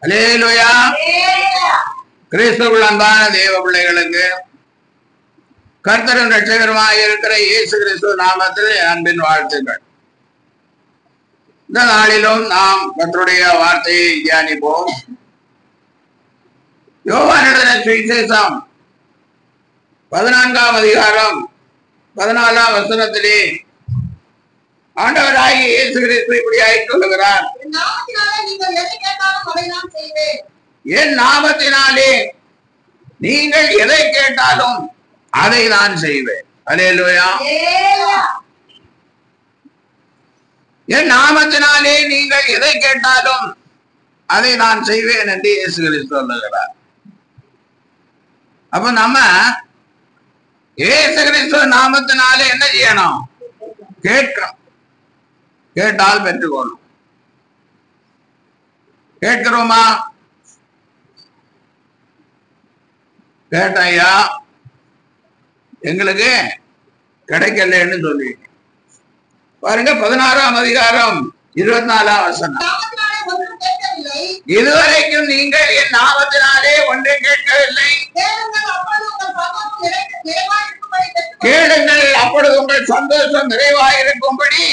அல்லேலூயா. கிறிஸ்துவுக்குள் அன்பான தேவ பிள்ளைகளுக்கு கர்த்தரும் இரட்சகருமாக இருக்கிற இயேசு கிறிஸ்து நாமத்தில் அன்பின் வாழ்த்துக்கள். இந்த நாளிலும் நாம் கர்த்தருடைய வார்த்தையை தியானிப்போம். யோவான் எழுதின சுவிசேஷம் 14ஆம் அதிகாரம் 14ஆம் வசனத்திலே ஆண்டவராகிய இயேசு கிறிஸ்து இப்படியாய் சொல்லுகிறார், என் நாமத்தினாலே நீங்கள் எதை கேட்டாலும் அதை நான் செய்வேன். அல்லேலூயா. என் நாமத்தினாலே நீங்கள் எதை கேட்டாலும் அதை நான் செய்வேன் என்று இயேசு கிறிஸ்து சொல்லுகிறார். அப்ப நம்ம இயேசு கிறிஸ்து நாமத்தினாலே என்ன செய்யணும்? கேட்கணும். கேட்டால் பெற்றுக்கொள்ளும். கேட்கிறோமா? கேட்டையா எங்களுக்கு கிடைக்கலன்னு சொல்லி பாருங்க. 16ஆம் அதிகாரம் 24ஆம் வசனம், இதுவரைக்கும் நீங்கள் என் நாமத்தினாலே ஒன்றை கேட்கவில்லை, கேளுங்கள் அப்பொழுது உங்கள் சந்தோஷம் நிறைவாயிருக்கும்படி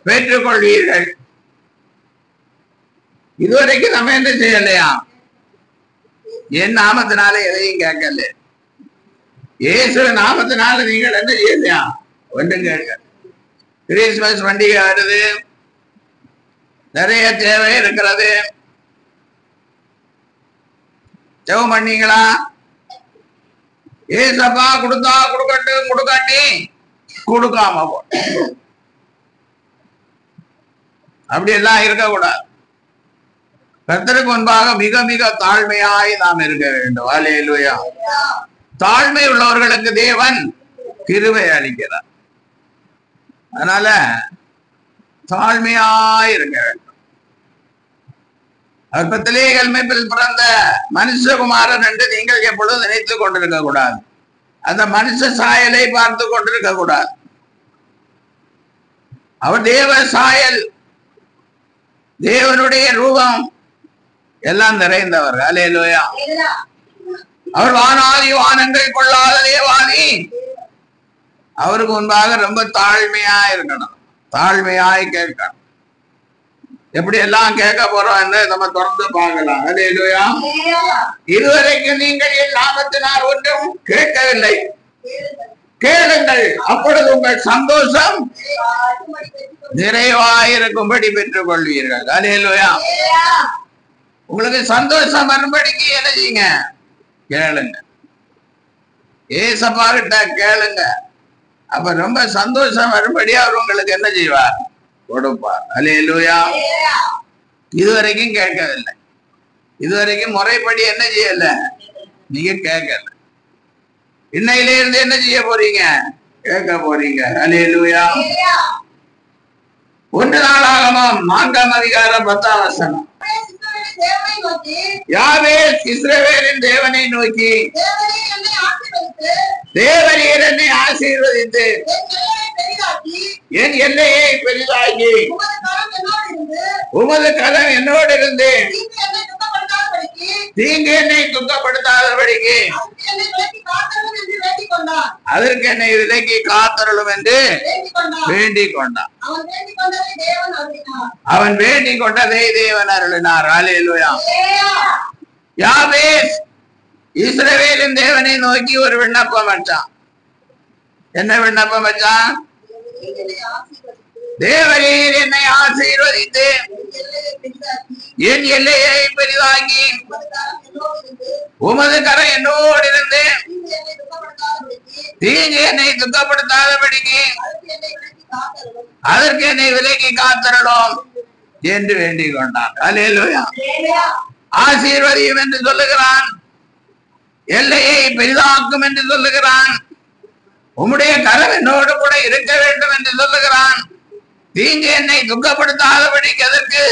பெற்றுக்கொள்வீர்கள். இதுவரைக்கும் நம்ம என்ன செய்யலையா? என் நாமத்தினால எதையும் கேட்கல. இயேசு நாமத்தினால நீங்கள் என்ன செய்யலையா? ஒன்றும் கேட்க. கிறிஸ்துமஸ் பண்டிகை வருது, நிறைய தேவை இருக்கிறது. ஜெபம் பண்ணீங்களா? ஏசப்பா கொடுத்தா கொடுக்கட்டும், கொடுக்காட்டி கொடுக்காம போ. அப்படி எல்லாம் இருக்கக்கூடாது. கர்த்தருக்கு முன்பாக மிக மிக தாழ்மையாய் நாம் இருக்க வேண்டும். அல்லேலூயா. தாழ்மை உள்ளவர்களுக்கு தேவன் கிருபை அளிக்கிறார். அதனால தாழ்மையாய் இருக்க வேண்டும். அற்பத்திலே கல்மைப்பில் பிறந்த மனுஷகுமாரன் என்று நீங்கள் எப்பொழுதும் நினைத்துக் கொண்டிருக்க கூடாது. அந்த மனுஷ சாயலை பார்த்து கொண்டிருக்க கூடாது. அவர் தேவ சாயல், தேவனுடைய ரூபம் எல்லாம் நிறைந்தவர். அல்லேலூயா. அவர் வானாதி வானங்கள் கொள்ளாத தேவாதி. அவருக்கு முன்பாக ரொம்ப தாழ்மையா இருக்கணும், தாழ்மையாய் கேட்கணும். எப்படி எல்லாம் கேட்க போறோம் என்று நம்ம தொடர்ந்து பார்க்கலாம். அல்லேலூயா. இதுவரைக்கும் நீங்கள் என் நாமத்தினால் ஒன்றும் கேட்கவில்லை, கேளுங்கள் அப்பொழுது உங்கள் சந்தோஷம் நிறைவாயிருக்கும்படி பெற்றுக் கொள்வீர்கள். அல்லேலூயா. உங்களுக்கு சந்தோஷம் வரும்படிக்கு என்ன செய்யுங்க? கேளுங்க. ஏசப்பா கிட்ட கேளுங்க. அப்ப ரொம்ப சந்தோஷம் வரும்படி அவர் உங்களுக்கு என்ன செய்வார்? கொடுப்பார். அல்லேலூயா. இதுவரைக்கும் கேட்கவில்லை, இதுவரைக்கும் முறைப்படி என்ன செய்யல? நீங்க கேட்கல. இன்னையில இருந்து என்ன செய்ய போறீங்க? கேட்க போறீங்க. அல்லேலூயா. 1 நாளாகமம் 4ஆம் அதிகாரம் 10ஆம் வசனம், யாவேஸ் இஸ்ரவேலின் தேவனை நோக்கி, தேவரீர் என்னை ஆசீர்வதித்து என் எல்லையை பெரிதாக்கி உமது கரம் என்னோடு இருந்து தீங்கு என்னை துக்கப்படுத்தாதபடிக்கு அதற்கு என்னை விலக்கி காத்தருளும் என்று வேண்டிக் கொண்டான். அவன் வேண்டிக் கொண்டதை தேவன் அருளினார். அல்லேலூயா. யாவேஸ் இஸ்ரவேலின் தேவனை நோக்கி ஒரு விண்ணப்பம் வச்சான். என்ன விண்ணப்பம் வச்சான்? தேவரீர் என்னை ஆசீர்வதித்து என் எல்லையை பெரிதாக்கி உமது கரம் என்னோடு இருந்து தீங்கு என்னை துக்கப்படுத்தாதபடிக்கு அதற்கு என்னை விலக்கி காத்தருளும் என்று வேண்டிக் கொண்டான். அல்லேலூயா. ஆசீர்வதியும் என்று சொல்லுகிறான், எல்லையை பெரிதாக்கும் என்று சொல்லுகிறான், உம்முடைய கரம் என்னோடு கூட இருக்க வேண்டும் என்று சொல்லுகிறான், தீங்கு என்னை துக்கப்படுத்தாதபடிக்கு அதற்கு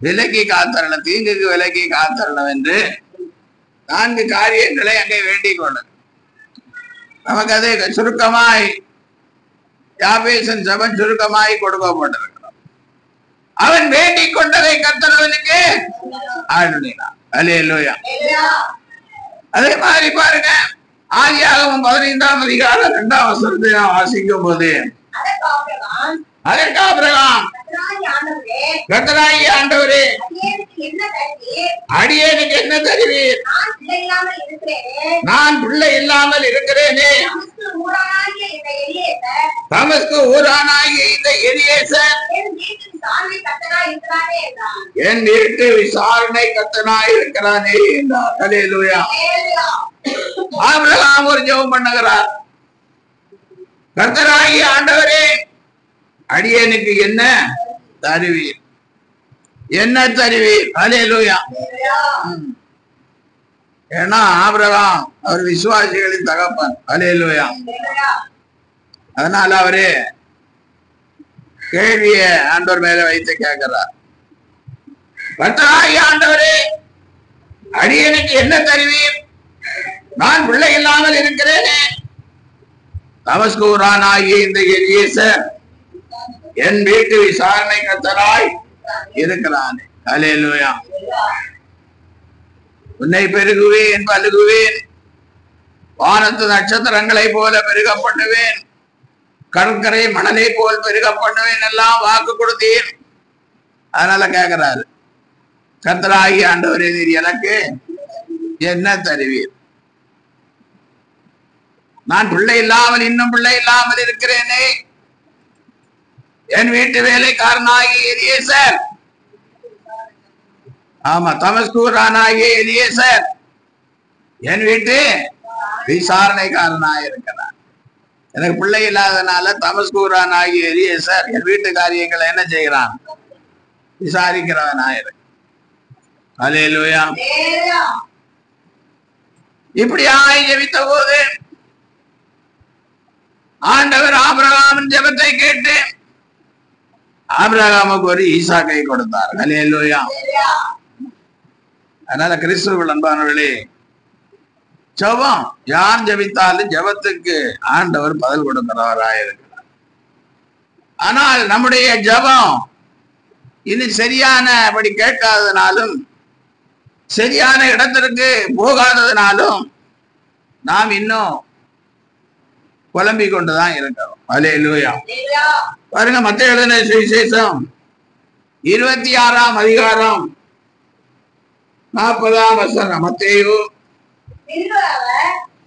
விலக்கி காத்தரணும், தீங்குக்கு விலக்கி காத்தரணும் என்று 4 காரியங்களை அங்கே வேண்டிக் கொண்டது. நமக்கு அதை சுருக்கமாய் யாபேசின் ஜெபம் சுருக்கமாய் கொடுக்கப்பட்டிருக்கிறோம். அவன் வேண்டிக் கொண்டதை கர்த்தர் அவனுக்கு அருளினார். அல்லேலூயா. அதே மாதிரி பாருங்க, ஆதியாகமம் 15ஆம் அதிகாரம் 2ஆம் வசனத்தை நாம் வாசிக்கும் போது, அதற்கு ஆபிரகாம் கர்த்தராகிய ஆண்டவரே, அடியேனுக்கு என்ன தருவீர்? நான் பிள்ளை இல்லாமல் இருக்கிறேனே. தமஸ்கு ஊரானாகிய இந்த எலியேசர் என் வீட்டு விசாரணை கர்த்தனாய் இருக்கிறானே என்றார். அல்லேலூயா. ஆபிரகாம் ஒரு ஜெபம் பண்ணுகிறார். கர்த்தராகிய ஆண்டவரே, அடியேனுக்கு என்ன தருவீர்? என்ன தருவீர்? அல்லேலூயா. ஏன்னா ஆபிரகாம் அவர் விசுவாசிகளின் தகப்பன். அல்லேலூயா. அதனால அவரு கேள்விய ஆண்டவர் மேல வைத்து கேட்கிறார். கர்த்தராகிய ஆண்டவரே, அடியேனுக்கு என்ன தருவீர்? நான் பிள்ளை இல்லாமல் இருக்கிறேனே. தமஸ்கு ஊரானாகிய இந்த எலியேசர் என் வீட்டு விசாரணை கர்த்தராய் இருக்கிறானே. அல்லேலூயா. உன்னை பெருகுவேன், பலுகுவேன், வானத்து நட்சத்திரங்களை போல பெருக பண்ணுவேன், கடற்கரை மணலை போல் பெருக பண்ணுவேன் எல்லாம் வாக்கு கொடுத்தீர். அதனால கேட்கிறாரு, கர்த்தராகிய ஆண்டவரே, நீர் எனக்கு என்ன தருவீர்? நான் பிள்ளை இல்லாமல் இன்னும் பிள்ளை இல்லாமல் இருக்கிறேனே. என் வீட்டு வேலைக்காரனாகிய எலியேசர், ஆமா, தமஸ்கூரானாகிய எலியேசர் என் வீட்டு விசாரணைக்காரனாக இருக்கிறார். எனக்கு பிள்ளை இல்லாதனால தமஸ்கூரானாகிய எலியேசர் என் வீட்டு காரியங்களை என்ன செய்கிறான்? விசாரிக்கிறவனாக இருக்கு. அல்லேலூயா. இப்படியாய் ஜெபித்த போது ஆண்டவர் ஆபிரகாமின் ஜெபத்தை கேட்டு ஆபிரகாமுக்கு ஒரு ஈசாக்கை கொடுத்தார். அல்லேலூயா. அதனால கிறிஸ்துவுக்குள் அன்பானவர்களே, ஜெபம் யார் ஜெபித்தாலும் ஜெபத்துக்கு ஆண்டவர் பதில் கொடுக்கிறவராக இருக்கிறார். ஆனால் நம்முடைய ஜெபம் இது சரியானபடி கேட்காததுனாலும் சரியான இடத்திற்கு போகாததுனாலும் நாம் இன்னும் புலம்பிக் கொண்டுதான் இருக்கிறோம். அல்லேலூயா. பாருங்க, மத்தேயு எழுதின சுவிசேஷம் 26ஆம் அதிகாரம் 40ஆம் வசனம். மத்தேயு,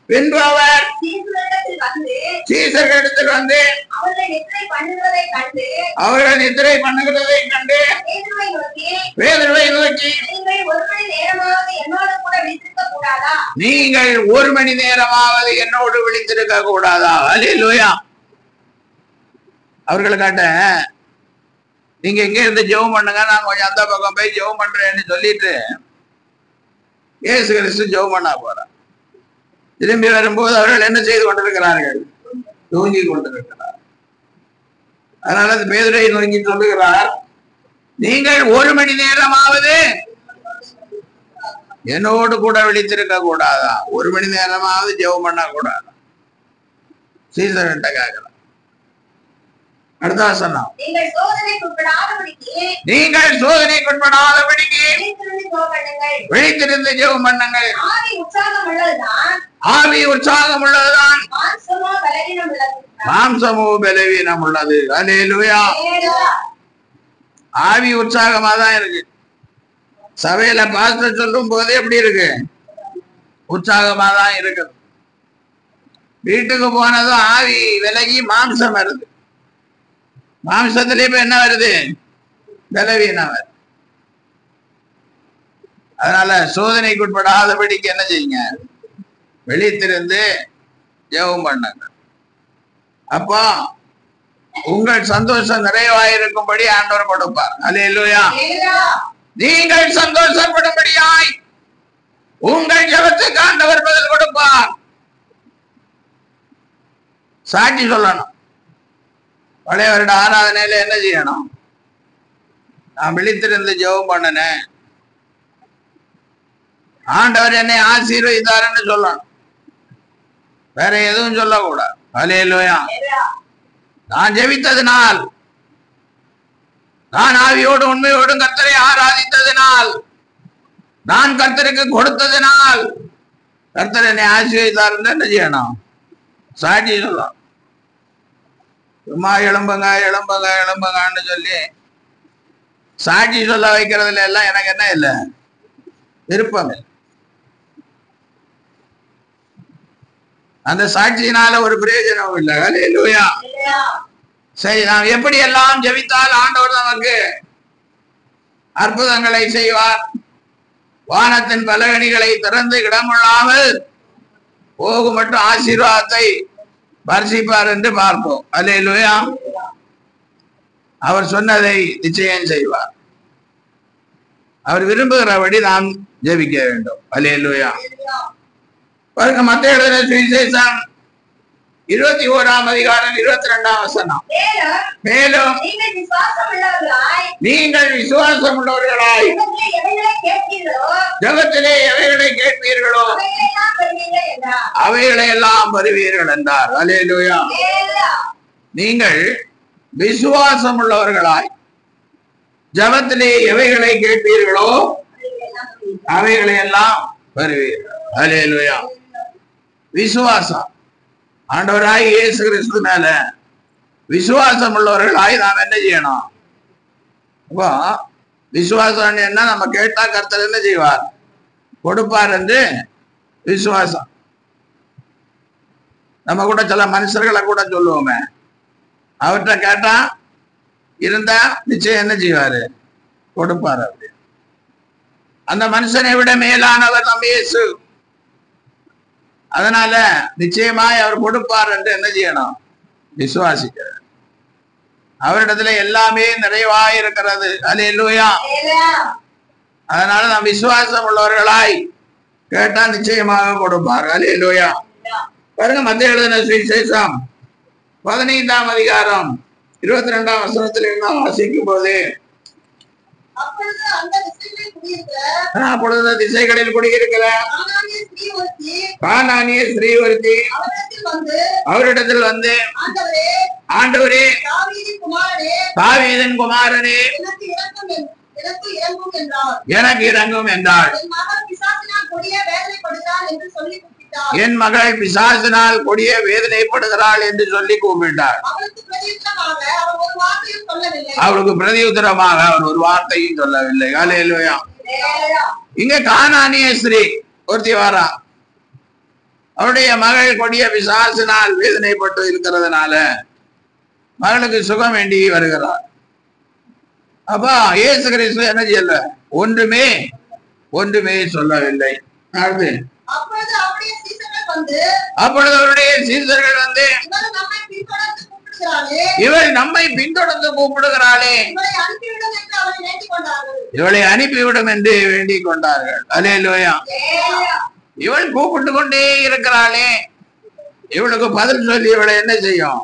பின்பு அவர் சீசர்களிடத்தில் வந்து அவர்கள் நித்திரை பண்ணுகிறதை கண்டு பேதுருவை நோக்கி, நீங்கள் 1 மணி நேரமாவது என்னோடு விழித்திருக்க கூடாதா? அல்லேலூயா. அவர்களுக்காட்ட, நீங்க எங்க இருந்து ஜெபம் பண்ணுங்க, நான் கொஞ்சம் அந்த பக்கம் போய் ஜெபம் பண்றேன்னு சொல்லிட்டு இயேசு கிறிஸ்து ஜெபம் பண்ணா போறார். திரும்பி வரும்போது அவர்கள் என்ன செய்து கொண்டிருக்கிறார்கள்? தூங்கி கொண்டிருக்கிறார். அதனால பேதுரை நோக்கி சொல்லுகிறார், நீங்கள் 1 மணி நேரமாவது என்னோடு கூட விழித்திருக்க கூடாதா? 1 மணி நேரமாவது ஜெபம் பண்ண கூடாதா? சீசர்கிட்ட கேட்கிறார். அடுத்த வசனம், நீங்கள் சோதனைக்குட்படாதபடிக்கு விழித்திருந்து ஜெபம் பண்ணுங்கள். ஆவி உற்சாகம் உள்ளதுதான், மாம்சமோ பலவீனம் உள்ளது. அல்லேலூயா. ஆவி உற்சாகமா தான் இருக்கு. சபையில பாஸ்டர் சொல்லும் போது எப்படி இருக்கு? உற்சாகமா தான் இருக்கு. வீட்டுக்கு போனதும் ஆவி விலகி மாம்சம் வருது. மாம்சத்திலே இப்ப என்ன வருது? பலவீனம் வருது. அதனால சோதனைக்குட்படாதபடிக்கு என்ன செய்யுங்க? விழித்திருந்து ஜெபம் பண்ணுங்க. அப்போ உங்கள் சந்தோஷம் நிறைவாயிருக்கும்படி ஆண்டவர் கொடுப்பார். அல்லேலூயா. நீங்கள் சந்தோஷப்படும்படியாய் உங்கள் ஜெபத்துக்கு ஆண்டவர் பதில் கொடுப்பார். சாட்சி சொல்லணும். பழைய வருட ஆராதனையில என்ன செய்யணும்? நான் விழித்திருந்து ஜெபம் பண்ணினேன், ஆண்டவர் என்னை ஆசீர்வதித்தாருன்னு சொல்லணும். வேற எதுவும் சொல்லக்கூடாது. அல்லேலூயா. நான் ஜெபித்ததினால் நான் ஆவியோடு உண்மையோடும் கர்த்தரை ஆராதித்ததினால், நான் கர்த்தருக்கு கொடுத்ததினால் கர்த்தர் என்னை ஆசீர்வதித்தார் என்று என்ன செய்யணும்? சாட்சி சொல்லலாம். சும்மா எழும்புங்க எழும்புங்க எழும்புங்கன்னு சொல்லி சாட்சி சொல்ல வைக்கிறதுல எல்லாம் எனக்கு என்ன இல்லை, விருப்பம் இல்லை. அந்த சாட்சியினால ஒரு பிரயோஜனம் இல்லை. ஹல்லேலூயா. சரி, நாம் எப்படி எல்லாம் ஜெபித்தால் ஆண்டவர் நமக்கு அற்புதங்களை செய்வார், வானத்தின் பலகணிகளை திறந்து இடமில்லாமல் போகும் மட்டும் ஆசீர்வாதத்தை பரிசிப்பார் என்று பார்ப்போம். ஹல்லேலூயா. அவர் சொன்னதை நிச்சயம் செய்வார். அவர் விரும்புகிறபடி நாம் ஜெபிக்க வேண்டும். ஹல்லேலூயா. பாருங்க, மத்தேயு எழுதின சுவிசேஷம் 21ஆம் அதிகாரம் 22ஆம் வசனம். மேலும் நீங்கள் விசுவாசம் உள்ளவர்களாய் ஜெபத்திலே எவைகளை கேட்பீர்களோ அவைகளை எல்லாம் பெறுவீர்கள் என்றார். ஹல்லேலூயா. நீங்கள் விசுவாசம் உள்ளவர்களாய் ஜெபத்திலே எவைகளை கேட்பீர்களோ அவைகளை எல்லாம் பெறுவீர்கள். ஹல்லேலூயா. விசுவாசம், ஆண்டவராய் இயேசு கிறிஸ்து மேல விசுவாசம் உள்ளவர்களாய் நாம் என்ன செய்யணும்? இப்போ விசுவாசம் என்ன? நம்ம கேட்டா கர்த்தர் என்ன செய்வார்? கொடுப்பார் என்று விசுவாசம். நம்ம கூட சில மனுஷர்களை கூட சொல்லுவோமே, அவர்கிட்ட கேட்டா இருந்தா நிச்சயம் என்ன செய்வாரு? கொடுப்பார். அப்படி அந்த மனுஷனை விட மேலானவர் நம்ம இயேசு. அதனால நிச்சயமாய் அவர் கொடுப்பார் என்று என்ன செய்யணும்? விசுவாசிக்கிறார். அவரிடத்துல எல்லாமே நிறைவாய் இருக்கிறது. ஹல்லேலூயா. அதனால நாம் விசுவாசம் உள்ளவர்களாய் கேட்டா நிச்சயமாக கொடுப்பார். ஹல்லேலூயா. பாருங்க, மத்தேயு எழுதின சுவிசேஷம் 15ஆம் அதிகாரம் 22ஆம் வசனத்தில் நாம் வாசிக்கும் போது, அப்பொழுது திசைகளில் குடியிருக்கிற கானானிய ஸ்திரீ ஒருத்தி அவரிடத்தில் வந்து, ஆண்டவரே, தாவீதின் குமாரனே, எனக்கு இறங்கும் என்றாள். என் மகள் பிசாசினால் கொடிய வேதனைப்படுகிறாள் என்று சொல்லி கூப்பிட்டார். அவளுக்கு பிரதியுத்தரமாக அவர் ஒரு வார்த்தையும் சொல்லவில்லை. ஹல்லேலூயா. இங்க கானானிய ஸ்திரீ ஒருத்தி வாரா. அவருடைய மகள் கொடிய பிசாசினால் வேதனைப்பட்டு இருக்கிறதுனால மகளுக்கு சுகம் வேண்டி வருகிறார். அப்ப இயேசு கிறிஸ்து என்ன செய்யல? ஒன்றுமே சொல்லவில்லை. அப்பொழுது அவருடைய சீசர்கள் வந்து, இவள் நம்மை பின்தொடர்ந்து கூப்பிடுகிறாளே, இவளை அனுப்பிவிடும் என்று வேண்டிக் கொண்டார்கள். ஹல்லேலூயா. இவள் கூப்பிட்டு கொண்டே இருக்கிறாளே, இவளுக்கு பதில் சொல்லி இவளை என்ன செய்யும்?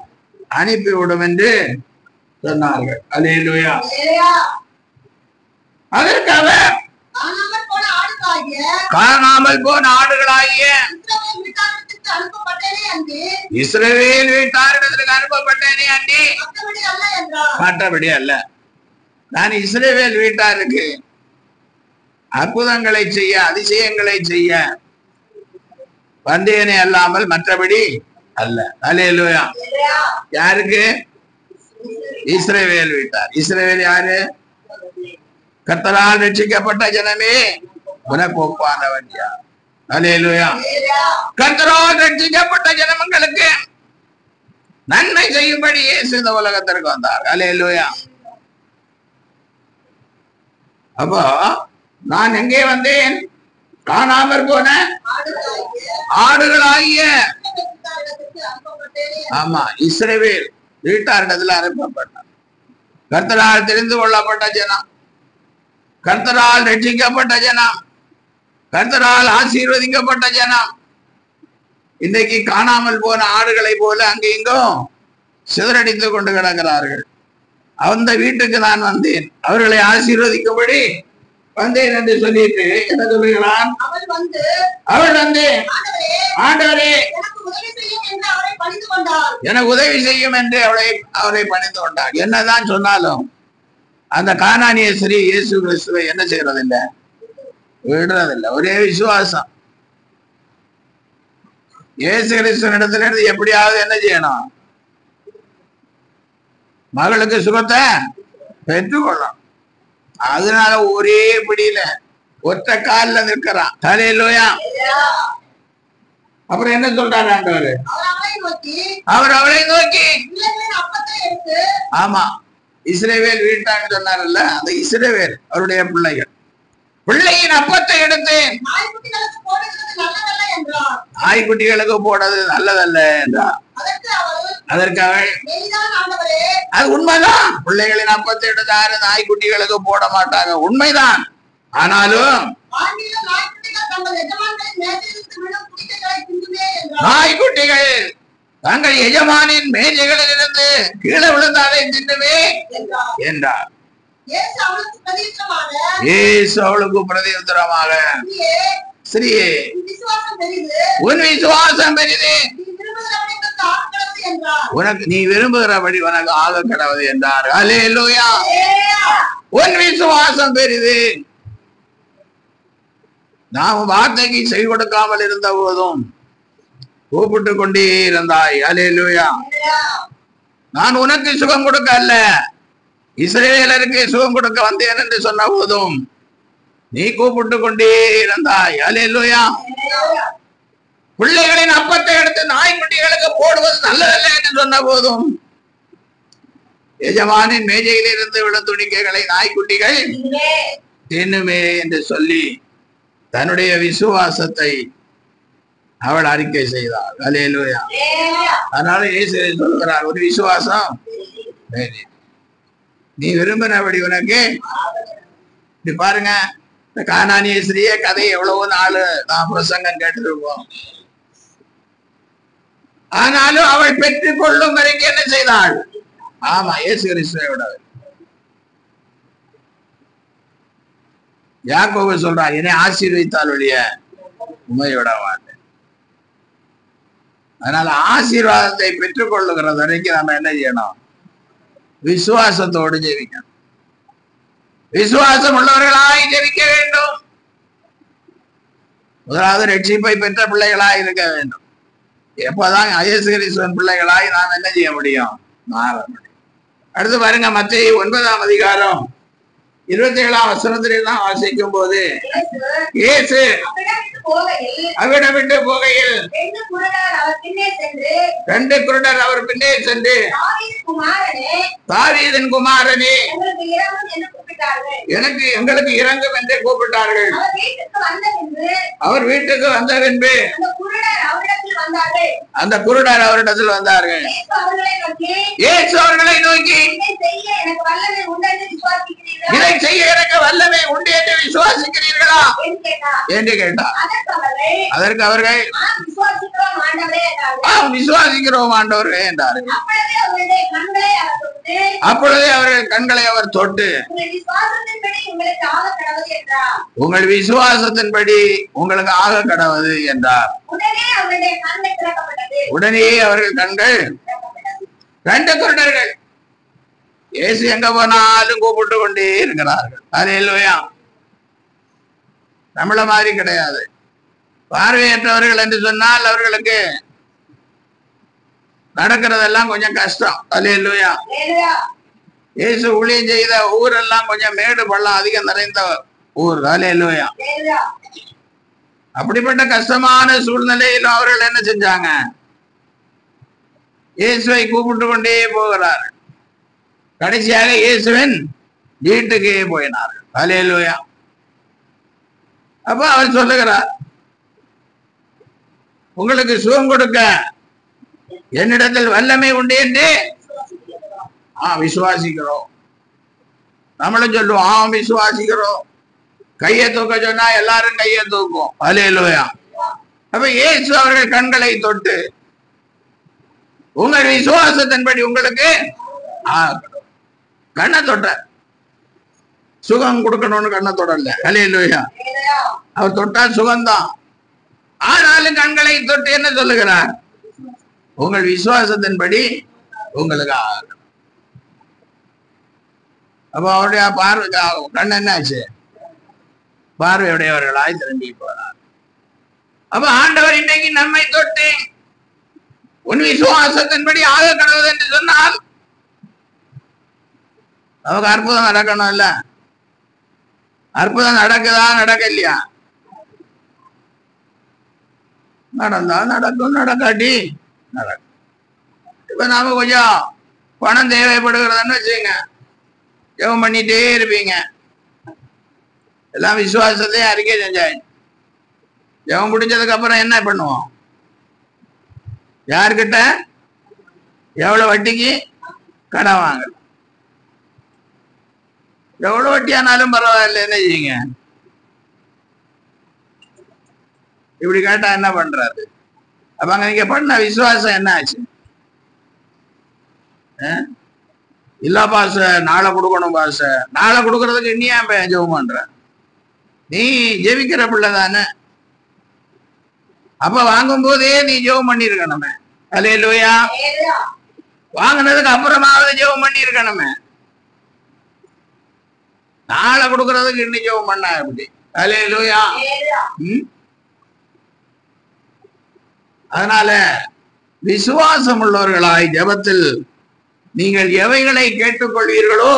அனுப்பிவிடும் என்று சொன்னார்கள். ஹல்லேலூயா. அதற்காக காணாமல் போன ஆடுகளாகிய இஸ்ரவேல் வீட்டாரிடத்திற்கு அனுப்பப்பட்டேனே அன்றி மற்றபடி அல்ல. நான் இஸ்ரவேல் வீட்டாருக்கு அற்புதங்களை செய்ய, அதிசயங்களை செய்ய வந்தேனே அல்லாமல் மற்றபடி அல்ல. ஹல்லேலூயா. யாருக்கு? இஸ்ரவேல் வீட்டார். இஸ்ரவேல் யாரு? கர்த்தரால் ரட்சிக்கப்பட்ட ஜனமே, உனக்கு ஒப்பானவன் யார்? ஹல்லேலூயா. கர்த்தரால் ரட்சிக்கப்பட்ட ஜனங்களுக்கு நன்மை செய்யும்படி இயேசு இந்த உலகத்திற்கு வந்தார். ஹல்லேலூயா. அப்போ நான் எங்கே வந்தேன்? காணாமற் போன ஆடுகளாகிய, ஆமா, இஸ்ரவேல் வீட்டாரிடத்துல அனுப்பப்பட்டார். கர்த்தரால் தெரிந்து கொள்ளப்பட்ட ஜனம், கர்த்தரால் ரட்சிக்கப்பட்ட ஜனம், கர்த்தரால் ஆசீர்வதிக்கப்பட்ட ஜனம். இன்றைக்கு காணாமல் போன ஆடுகளை போல அங்கு இங்கும் சிதறடித்துக் கொண்டு கிடக்கிறார்கள். அந்த வீட்டுக்கு நான் வந்தேன், அவர்களை ஆசீர்வதிக்கும்படி வந்தேன் என்று சொல்லிட்டு என்ன சொல்லுகிறான்? அவள் வந்து, ஆண்டவரே, எனக்கு உதவி செய்யும் என்று அவரை பணிந்து கொண்டார். என்னதான் சொன்னாலும் அந்த கானானிய ஸ்திரீ இயேசு கிறிஸ்துவை என்ன செய்யறதில்லை, விடுறதில்லை. ஒரே விசுவாசம். இயேசு கிறிஸ்துவின் இடத்துல இருந்து எப்படியாவது என்ன செய்யணும், மகளுக்கு சுகத்தை பெற்றுக்கொள்ளணும். அதனால ஒரே பிடியில ஒற்ற காலில் நிற்கிறான். ஹல்லேலூயா. அப்புறம் என்ன சொல்றாரு ஆண்டவர், அவர் அவளை நோக்கி, ஆமா இஸ்ரவேல் வீட்டான்னு சொன்னார்ல, அந்த இஸ்ரவேல் அவருடைய பிள்ளைகள், பிள்ளையின் அப்பத்தை எடுத்து நாய்க்குட்டிகளுக்கு போடுறது நல்லதல்ல என்றார். அதற்கு அவள், அது உண்மைதான், பிள்ளைகளின் அப்பத்தை எடுத்து யாரும் நாய்க்குட்டிகளுக்கு போட மாட்டாங்க, உண்மைதான். ஆனாலும் நாய்க்குட்டிகள் தங்கள் எஜமானின் மேஜைகளில் இருந்து கீழே விழுந்தாலே தின்னுமே என்றார். இயேசு அவளுக்கு பிரதியுத்தரமாக, ஸ்திரீயே உன் விசுவாசம் பெரிது, உனக்கு நீ விரும்புகிறபடி உனக்கு ஆக கடவுது என்றார். அல்லேலூயா. உன் விசுவாசம் பெரிது. நாம் வார்த்தைக்கு செவி கொடுக்காமல் இருந்த போதும் கூப்பிட்டு கொண்டே இருந்தாய். அல்லேலூயா. நான் உனக்கு சுகம் கொடுக்க அல்ல, இஸ்ரவேலருக்கு சுகம் கொடுக்க வந்தேன் என்று சொன்ன போதும் நீ கூப்பிட்டு கொண்டே இருந்தாய். அல்லேலூயா. பிள்ளைகளின் அப்பத்தை எடுத்து நாய்க்குட்டிகளுக்கு போடுவது நல்லதல்ல என்று சொன்ன போதும் எஜமானின் மேஜையில் இருந்து விழும் துணிக்கைகளை நாய்க்குட்டிகள் தின்னுமே என்று சொல்லி தன்னுடைய விசுவாசத்தை அவள் அறிக்கை செய்தாள். அல்லேலூயா. அதனால இயேசு சொல்கிறார், ஒரு விசுவாசம் நீ விரும்பினபடி உனக்கு. இப்படி பாருங்க, இந்த கானானிய ஸ்திரீயே கதை எவ்வளவு நாள் நான் பிரசங்கம் கேட்டிருப்போம். ஆனாலும் அவள் பெற்றுக் கொள்ளும் வரைக்கும் என்ன செய்தாள்? ஆமா, இயேசு கிறிஸ்துவை விட. யாக்கோபு சொல்றார், என்னை ஆசீர்வதித்தால் ஒழிய உம்மை விட மாட்டேன். அதனால ஆசீர்வாதத்தை பெற்றுக் கொள்ளுகிற வரைக்கும் நம்ம என்ன செய்யணும்? விசுவாசத்தோடு ஜெபிக்கணும். விசுவாசம் உள்ளவர்களாய் ஜெபிக்க வேண்டும். முதலாவது ரட்சிப்பை பெற்ற பிள்ளைகளாய் இருக்க வேண்டும். எப்பதான் இயேசு கிறிஸ்துவின் பிள்ளைகளாய் நாம் என்ன செய்ய முடியும்? மாற முடியும். அடுத்து பாருங்க, மத்தேயு 9ஆம் அதிகாரம் 27ஆம் வசனத்திலாம் வாசிக்கும் போது, இயேசு அவிடம் விட்டு போகையில் 2 குருடர் அவர் பின்னே சென்று, தாவீதின் குமாரனே எங்களுக்கு இறங்கும் என்று கூப்பிட்டார்கள். அவர் வீட்டுக்கு வந்த பின்பு அந்த குருடர் அவரிடத்தில் வந்தார்கள். இயேசு அவர்களை நோக்கி, இதை செய்ய எனக்கு வல்லமை உண்டு என்று விசுவாசிக்கிறீர்களா என்று கேட்டார். அதற்கு அவர்கள், விசுவாசிக்கிறோம் ஆண்டவரே என்றார்கள். அப்பொழுதே அவர்கள் கண்களை அவர் தொட்டு, உங்கள் விசுவாசத்தின்படி உங்களுக்கு ஆக கடவுது என்றார். உடனே அவர்கள் கண்கள் 2 குருடர்கள் இயேசு எங்க போனாலும் கூப்பிட்டு கொண்டே இருக்கிறார்கள். அல்லேலூயா. நம்மள மாதிரி கிடையாது. பார்வையற்றவர்கள் என்று சொன்னால் அவர்களுக்கு நடக்கிறதெல்லாம் கொஞ்சம் கஷ்டம். அல்லேலூயா. இயேசு ஊழியம் செய்த ஊரெல்லாம் கொஞ்சம் மேடு பள்ளம் அதிகம் நிறைந்த ஊர். அல்லேலூயா. அப்படிப்பட்ட கஷ்டமான சூழ்நிலையில் அவர்கள் என்ன செஞ்சாங்க? இயேசுவை கூப்பிட்டு கொண்டே போகிறார்கள். கடைசியாக இயேசுவின் வீட்டுக்கே போயினார்கள். அல்லேலூயா. அப்ப அவர் சொல்லுகிறார், உங்களுக்கு சுகம் கொடுக்க என்னிடத்தில் வல்லமை உண்டு என்று விசுவாசிக்கிறோம். நம்மளும் சொல்லுவோம், விசுவாசிக்கிறோம். கையை தூக்க சொன்னா எல்லாரும் கையை தூக்கும். அல்லேலூயா. அப்ப இயேசு அவர்கள் கண்களை தொட்டு, உங்கள் விசுவாசத்தின்படி உங்களுக்கு கண்ணை தொட்ட. சுகம் கொடுக்கணும்னு கண்ணை தொடரல. அல்லேலூயா. அவர் தொட்டா சுகம்தான். ஆனாலும் கண்களை தொட்டு என்ன சொல்லுகிறார்? உங்கள் விசுவாசத்தின்படி உங்களுக்கு. அப்ப அவருடைய பார்வை கண் என்னாச்சு? பார்வையுடையவர்களாய் திரும்பி போனார். அப்ப ஆண்டவர் இன்னைக்கு நம்மை தொட்டு உன் விசுவாசத்தின்படி ஆக கடவுது என்று சொன்னால் நமக்கு அற்புதம் நடக்கணும் இல்ல? அற்புதம் நடக்குதா நடக்கலையா? நடந்தா நடக்கும், நடக்காட்டி நடக்கும். இப்ப நாம கொஞ்சம் பணம் தேவைப்படுகிறதுன்னு வச்சுங்க, ஜெபம் பண்ணிட்டே இருப்பீங்க. எல்லாம் விசுவாசத்தையும் அறிக்கை செஞ்சாய். ஜெபம் முடிஞ்சதுக்கு அப்புறம் என்ன பண்ணுவோம்? யாருக்கிட்ட எவ்வளவு வட்டிக்கு கடன் வாங்க, எவ்வளவு வட்டி ஆனாலும் பரவாயில்ல, என்ன செய்யுங்க? இப்படி கேட்டா என்ன பண்றாரு? அப்ப அங்க நீங்க பண்ண விசுவாசம் என்ன ஆச்சு? இல்ல பாச, நாளை கொடுக்கணும் பாச. நாளை கொடுக்கறதுக்கு நீ ஏன் ஜெபம் பண்ற? நீ ஜெபிக்கிற பிள்ளை தானே. அப்ப வாங்கும் போதே நீ ஜெபம் பண்ணி இருக்கணுமே. அல்லேலூயா. வாங்கினதுக்கு அப்புறமாவது ஜெபம் பண்ணி இருக்கணுமே. நாளை கொடுக்கறதுக்கு இன்னும் ஜெபம் பண்ணா எப்படி? அல்லேலூயா. அதனால விசுவாசம் உள்ளவர்களாய் ஜெபத்தில் நீங்கள் எவைகளை கேட்டுக்கொள்வீர்களோ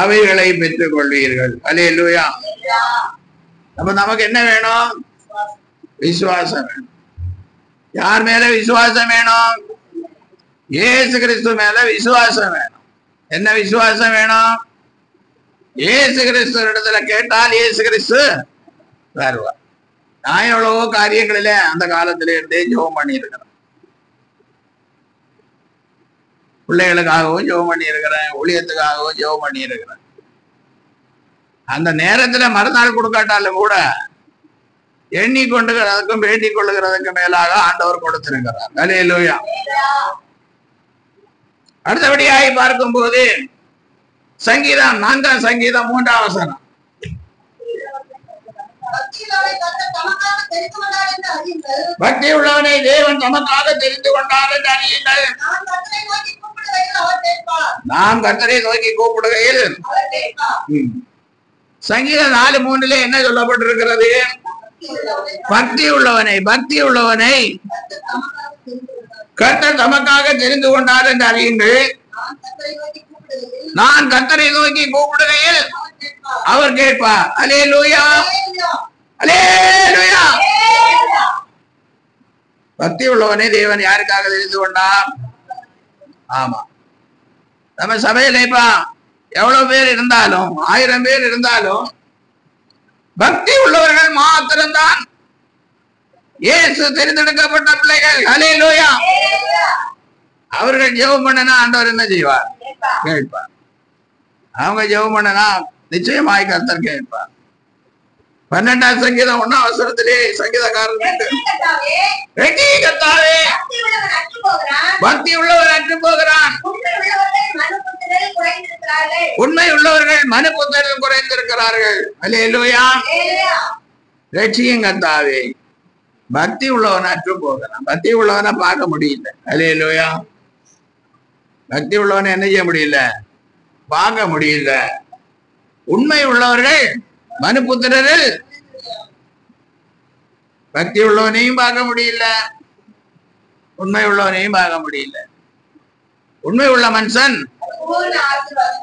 அவைகளை பெற்றுக் கொள்வீர்கள். அல்லேலூயா. அப்ப நமக்கு என்ன வேணும்? விசுவாசம் வேணும். யார் மேல விசுவாசம் வேணும்? இயேசு கிறிஸ்து மேல விசுவாசம் வேணும். என்ன விசுவாசம் வேணும்? இயேசு கிறிஸ்து இடத்துல கேட்டால் இயேசு கிறிஸ்து வருவார். நான் எவ்வளவோ காரியங்களில அந்த காலத்தில இருந்தே ஜெபம் பண்ணி இருக்கிறேன். பிள்ளைகளுக்காகவும் ஜெபம் பண்ணி இருக்கிறேன், ஊழியத்துக்காகவும் ஜெபம் பண்ணி இருக்கிறேன். அந்த நேரத்துல மறுநாள் கொடுக்காட்டாலும் கூட எண்ணிக்கொண்டுகிறதுக்கும் வேண்டிக் கொள்ளுகிறதுக்கு மேலாக ஆண்டவர் கொடுத்திருக்கிறார். அல்லேலூயா. அடுத்தபடியாய் பார்க்கும் போது சங்கீதம் 4ஆம் சங்கீதம் 3ஆம் வசனம். பக்தி உள்ளவனை தேவன் தமக்காக தெரிந்து கொண்டார் என்று அறியுங்கள். நாம் கர்த்தரை நோக்கி கூப்பிடுகையில். சங்கீதம் 4:3 என்ன சொல்லப்பட்டிருக்கிறது? பக்தி உள்ளவனை கர்த்தர் தமக்காக தெரிந்து கொண்டார் என்று அறியுங்கள். நான் கர்த்தரை நோக்கி கூப்பிடுகையில் அவர் கேட்பார். அல்லேலூயா. அல்லேலூயா. பக்தி உள்ளவனை தேவன் யாருக்காக தெரிந்து கொண்டார்? ஆமா, நம்ம சபையில இப்ப எவ்வளவு பேர் இருந்தாலும், 1000 பேர் இருந்தாலும், பக்தி உள்ளவர்கள் மாத்திரம்தான் இயேசு தெரிந்தெடுக்கப்பட்ட பிள்ளைகள். அல்லேலூயா. அவர்கள் ஜெபம் பண்ணனா ஆண்டவர் என்ன செய்வார்? கேட்பார். அவங்க ஜெபம் பண்ணனா நிச்சயமாய் கர்த்தர் கேட்பார். 12ஆம் சங்கீதம் 1ஆம் வசனத்திலே சங்கீதக்காரர் பக்தி உள்ளவர் அற்று போகிறான், உண்மை உள்ளவர்கள் மனுபுத்திரரில் குறைந்திருக்கிறார்கள். அல்லேலூயா. ரட்சியும் கர்த்தாவே. பக்தி உள்ளவன் அற்று போகிறான். பக்தி உள்ளவனை பார்க்க முடியல. அல்லேலூயா. பக்தி உள்ளவனை என்ன செய்ய முடியல? பார்க்க முடியல. உண்மை உள்ளவர்கள் மனுபுத்திரரில், பக்தி உள்ளவனையும் பார்க்க முடியல, உண்மை உள்ளவனையும் பார்க்க முடியல. உண்மை உள்ள மனுஷன்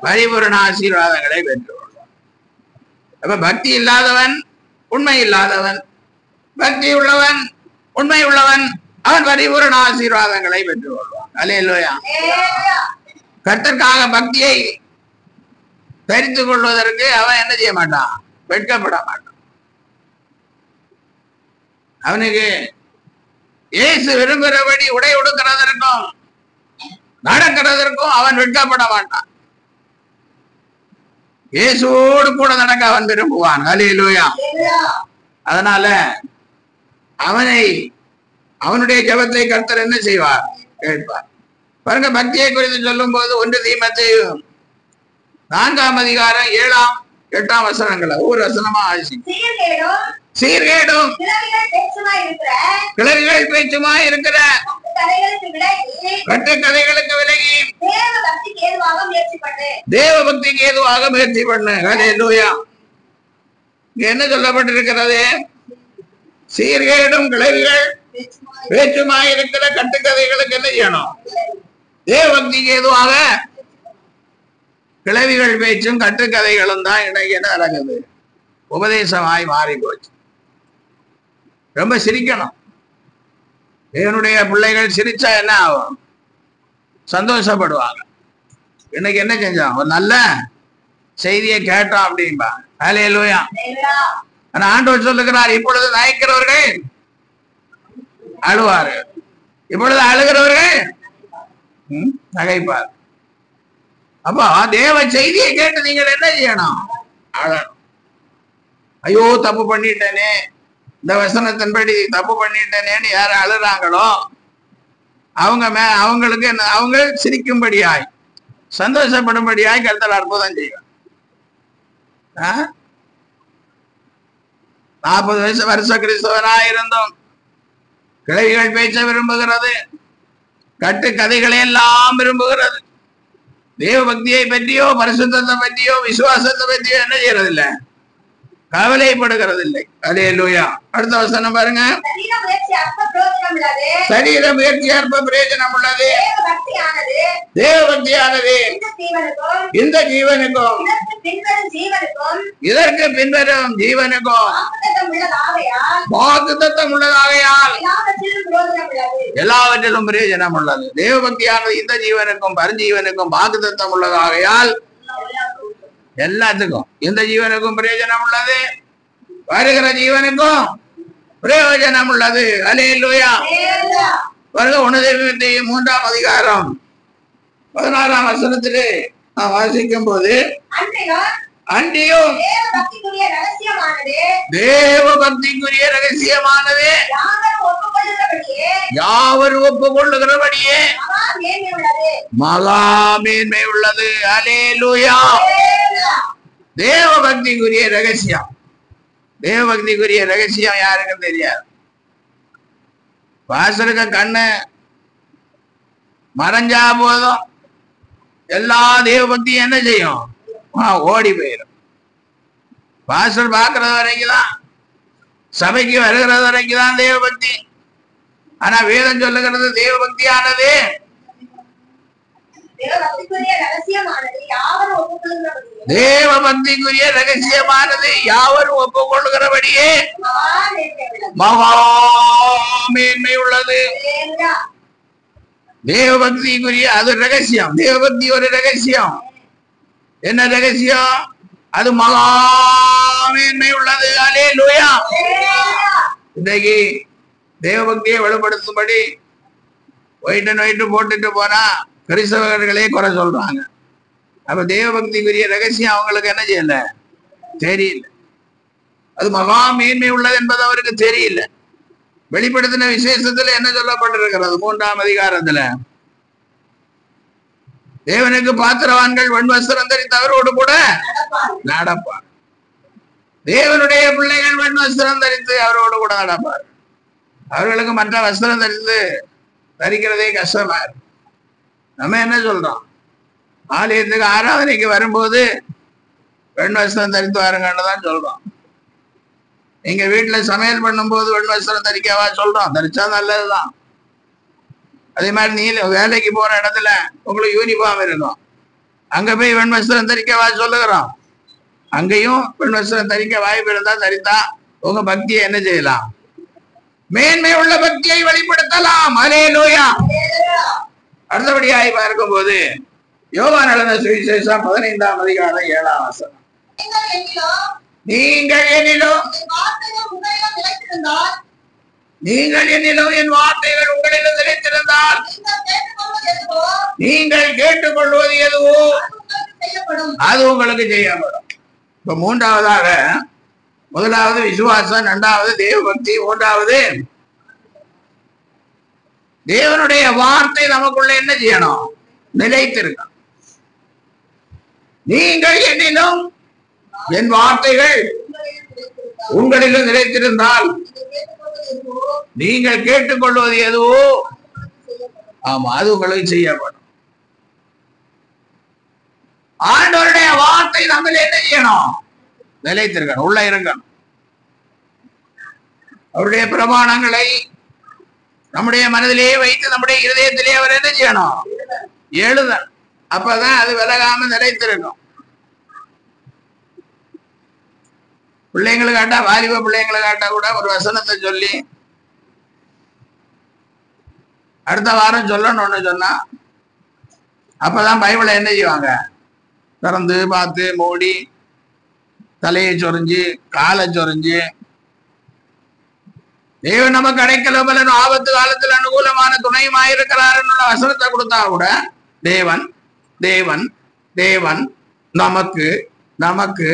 பரிபூரண ஆசீர்வாதங்களை பெற்றுள்ளான். அப்ப பக்தி இல்லாதவன், உண்மை இல்லாதவன், பக்தி உள்ளவன், உண்மை உள்ளவன், அவன் பரிபூரண ஆசீர்வாதங்களை பெற்றுக் கொள்வான். அல்லேலூயா. கர்த்தருக்காக பக்தியை தெரிந்து கொள்வதற்கு அவன் என்ன செய்ய மாட்டான்? வெட்கப்பட மாட்டான். அவனுக்கு இயேசு விரும்புகிறபடி உடை உடுக்கிறதற்கும் நடக்கிறதற்கும் அவன் வெட்கப்பட மாட்டான். இயேசுவோடு கூட நடக்க அவன் விரும்புவான். அல்லேலூயா. அதனால அவனுடைய ஜெபத்தை கர்த்தர் என்ன செய்வார்? கேட்பார். பாருங்க, பக்தியை குறித்து சொல்லும் போது 1 தீமோத்தேயு 4ஆம் அதிகாரம் 7ஆம் 8ஆம் வசனங்களை ஒவ்வொரு வசனமா ஆசிக்கும். சீர்கேடும் கிளறுகள் பேச்சுமாய் இருக்கிற கட்டுக்கதைகளுக்கு விலகி தேவ பக்திக்கு ஏதுவாக முயற்சி பண்ணு. ஹல்லேலூயா. என்ன சொல்லப்பட்டிருக்கிறது? சீர்கேடும் கிளவிகள் பேச்சுமாயிருக்கிற கட்டுக்கதைகளுக்கு என்ன செய்யணும்? தேவ பக்திக்கு ஏதுவாக கிளவிகள் பேச்சும் கட்டுக்கதைகளும் தான் இன்னைக்கு என்ன நடக்குது? உபதேசமாய் மாறி போச்சு. ரொம்ப சிரிக்கணும். தேவனுடைய பிள்ளைகள் சிரிச்சா என்ன ஆகும்? சந்தோஷப்படுவாங்க. இன்னைக்கு என்ன செஞ்சோம்? ஒரு நல்ல செய்தியை கேட்டோம் அப்படின்பா. ஹல்லேலூயா. ஆனா ஆண்டவர் சொல்லுகிறார், இப்பொழுது நகைக்கிறவர்கள் அழுவாரு, இப்பொழுது அழுகிறவர்கள் நகைப்பார். அப்போ தேவ செய்தியை கேட்டு நீங்கள் என்ன செய்யணும்? அழணும். ஐயோ தப்பு பண்ணிட்டேனே, இந்த வசனத்தின்படி தப்பு பண்ணிட்டேனேன்னு யாரு அழுறாங்களோ அவங்களுக்கு என்ன, அவங்க சிரிக்கும்படியாய் சந்தோஷப்படும்படியாய் கர்த்தர் அற்புதம் செய்யும். 40 வருஷ கிறிஸ்தவனாயிருந்தும் கிளைகள் பேச்ச விரும்புகிறது, கட்டு கதைகளை எல்லாம் விரும்புகிறது. தேவ பக்தியை பற்றியோ பரிசுத்தத்தை பற்றியோ விசுவாசத்தை பற்றியோ என்ன செய்யறதில்லை, கவலைப்படுகிறது இல்லை. ஹல்லேலூயா. அடுத்த வசனம் பாருங்க. சரீர முயற்சி அற்ப பிரயோஜனம் உள்ளது, தேவ பக்தியானது இந்த ஜீவனுக்கும் இதற்கு பின்வரும் ஜீவனுக்கும் வாக்குத்தத்தம் உள்ளதாகையால் எல்லாவற்றிலும் பிரயோஜனம் உள்ளது. தேவ பக்தியானது இந்த ஜீவனுக்கும் பரஞ்சீவனுக்கும் வாக்குத்தத்தம் உள்ளதாகையால் எல்லாத்துக்கும், இந்த ஜீவனுக்கும் பிரயோஜனம் உள்ளது, வருகிற ஜீவனுக்கும் பிரயோஜனம் உள்ளது. ஹல்லேலூயா. வருக 1 தீமோத்தேயு 3ஆம் அதிகாரம் 16ஆம் வசனத்திலே நான் வாசிக்கும் போது, அன்றியும் தேவ பக்திக்குரிய ரகசியமானது யாவரும் ஒப்புக்கொள்ளுகிறபடியே மகா மேன்மை உள்ளது. ஹல்லேலூயா. தேவ பக்திக்குரிய ரகசியம், தேவ பக்திக்குரிய ரகசியம் யாருக்கும் தெரியாது. பாஸ்டருக்கு கண்ணு மறைஞ்சா போதும் எல்லா தேவ பக்தியும் என்ன செய்யும்? ஓடி போயிடும். பாஸ்டர் பார்க்கறது வரைக்கும் தான், சபைக்கு வருகிறது வரைக்கும் தான் தேவ பக்தி. ஆனா வேதம் சொல்லுகிறது தேவ பக்தியானது தேவ பக்திக்குரிய ரகசியமானது யாவரும் ஒப்புக்கொள்ளுகிறபடியே மகா மேன்மை உள்ளது. தேவ பக்திக்குரிய அது ரகசியம். தேவ பக்தி ஒரு ரகசியம். என்ன ரகசியம்? அது மகா மேன்மை உள்ளது. ஹல்லேலூயா. இன்றைக்கு தேவ பக்தியை வெளிப்படுத்தும்படி ஒயிட்டு போட்டுட்டு போனா கிறிஸ்தவர்களே குறை சொல்றாங்க. அப்ப தேவ பக்திக்குரிய ரகசியம் அவங்களுக்கு என்ன செய்யல, தெரியல. அது மகா மேன்மை உள்ளது என்பது அவருக்கு தெரியல. வெளிப்படுத்தின விசேஷத்துல என்ன சொல்லப்பட்டிருக்கிறது? 3ஆம் அதிகாரத்துல, தேவனுக்கு பாத்திரவான்கள் வெண்வஸ்திரம் தரித்தவரோடு கூட நடப்பார். தேவனுடைய பிள்ளைகள் வெண்வஸ்திரம் தரித்து அவரோடு கூட நடப்பார். அவர்களுக்கு மற்ற வஸ்திரம் தரிக்கிறதே கஷ்டமா இருக்கு. நம்ம என்ன சொல்றோம்? ஆலயத்துக்கு ஆராதனைக்கு வரும்போது வெண் வஸ்திரம் தரித்து வாருங்கன்னு தான் சொல்றோம். எங்க வீட்டுல சமையல் பண்ணும்போது வெண் வஸ்திரம் தரிக்கவா சொல்றோம்? தரிச்சா நல்லதுதான். அதே மாதிரி நீ வேலைக்கு போற இடத்துல உங்களுக்கு யூனிஃபார்ம் இருக்கும், அங்க போய் வெண் வஸ்திரம் தரிக்கவா சொல்லுகிறோம்? அங்கேயும் வெண் வஸ்திரம் தரிக்க வாய்ப்பு இருந்தா தரித்தா உங்க பக்தியை என்ன செய்யலாம்? மேன்மை உள்ள பக்தியை வெளிப்படுத்தலாம். ஹல்லேலூயா. அடுத்தபடியாய் பார்க்கும் போது யோவான் எழுதின சுவிசேஷம் 15ஆம் அதிகாரம் 7ஆம் வசனம். நீங்கள் என்னிலும் என் வார்த்தைகள் உங்களிடம் நிலைத்திருந்தால் நீங்கள் கேட்டுக்கொள்வது எதுவோ அது உங்களுக்கு செய்யப்படும். இப்ப மூன்றாவதாக, முதலாவது விசுவாசம், இரண்டாவது தேவ பக்தி, மூன்றாவது தேவனுடைய வார்த்தை நமக்குள்ள என்ன செய்யணும்? நிலைத்திருக்கணும். நீங்கள் என்னிலும் என் வார்த்தைகள் உங்களிலும் நிலைத்திருந்தால் நீங்கள் கேட்டுக்கொள்வது எதுவோ ஆமா அது உங்களுக்கு செய்யப்படும். வசனத்தை நாங்கள் என்ன செய்யணும்? நிலைத்திருக்கணும், உள்ள இருக்கணும். அவருடைய பிரமாணங்களை நம்முடைய மனதிலேயே வைத்து நம்முடைய இருதயத்திலே அவர் என்ன செய்யணும்? எழுத. அப்பதான் அது விலகாம நிலைத்திருக்கும். பிள்ளைங்களுக்காட்டா, வாலிப பிள்ளைங்களுக்காட்டா கூட ஒரு வசனத்தை சொல்லி அடுத்த வாரம் சொல்லணும்னு சொன்னா அப்பதான் பைபிளை என்ன செய்வாங்க? திறந்து பார்த்து மூடி தலையை சொரிஞ்சு காலை சொரிஞ்சு தேவன் நமக்கு அடைக்கலபலன் ஆபத்து காலத்தில் அனுகூலமான துணையுமாயிருக்கிறார் என்னுள்ள வசனத்தை கொடுத்தா கூட தேவன் தேவன் தேவன் நமக்கு நமக்கு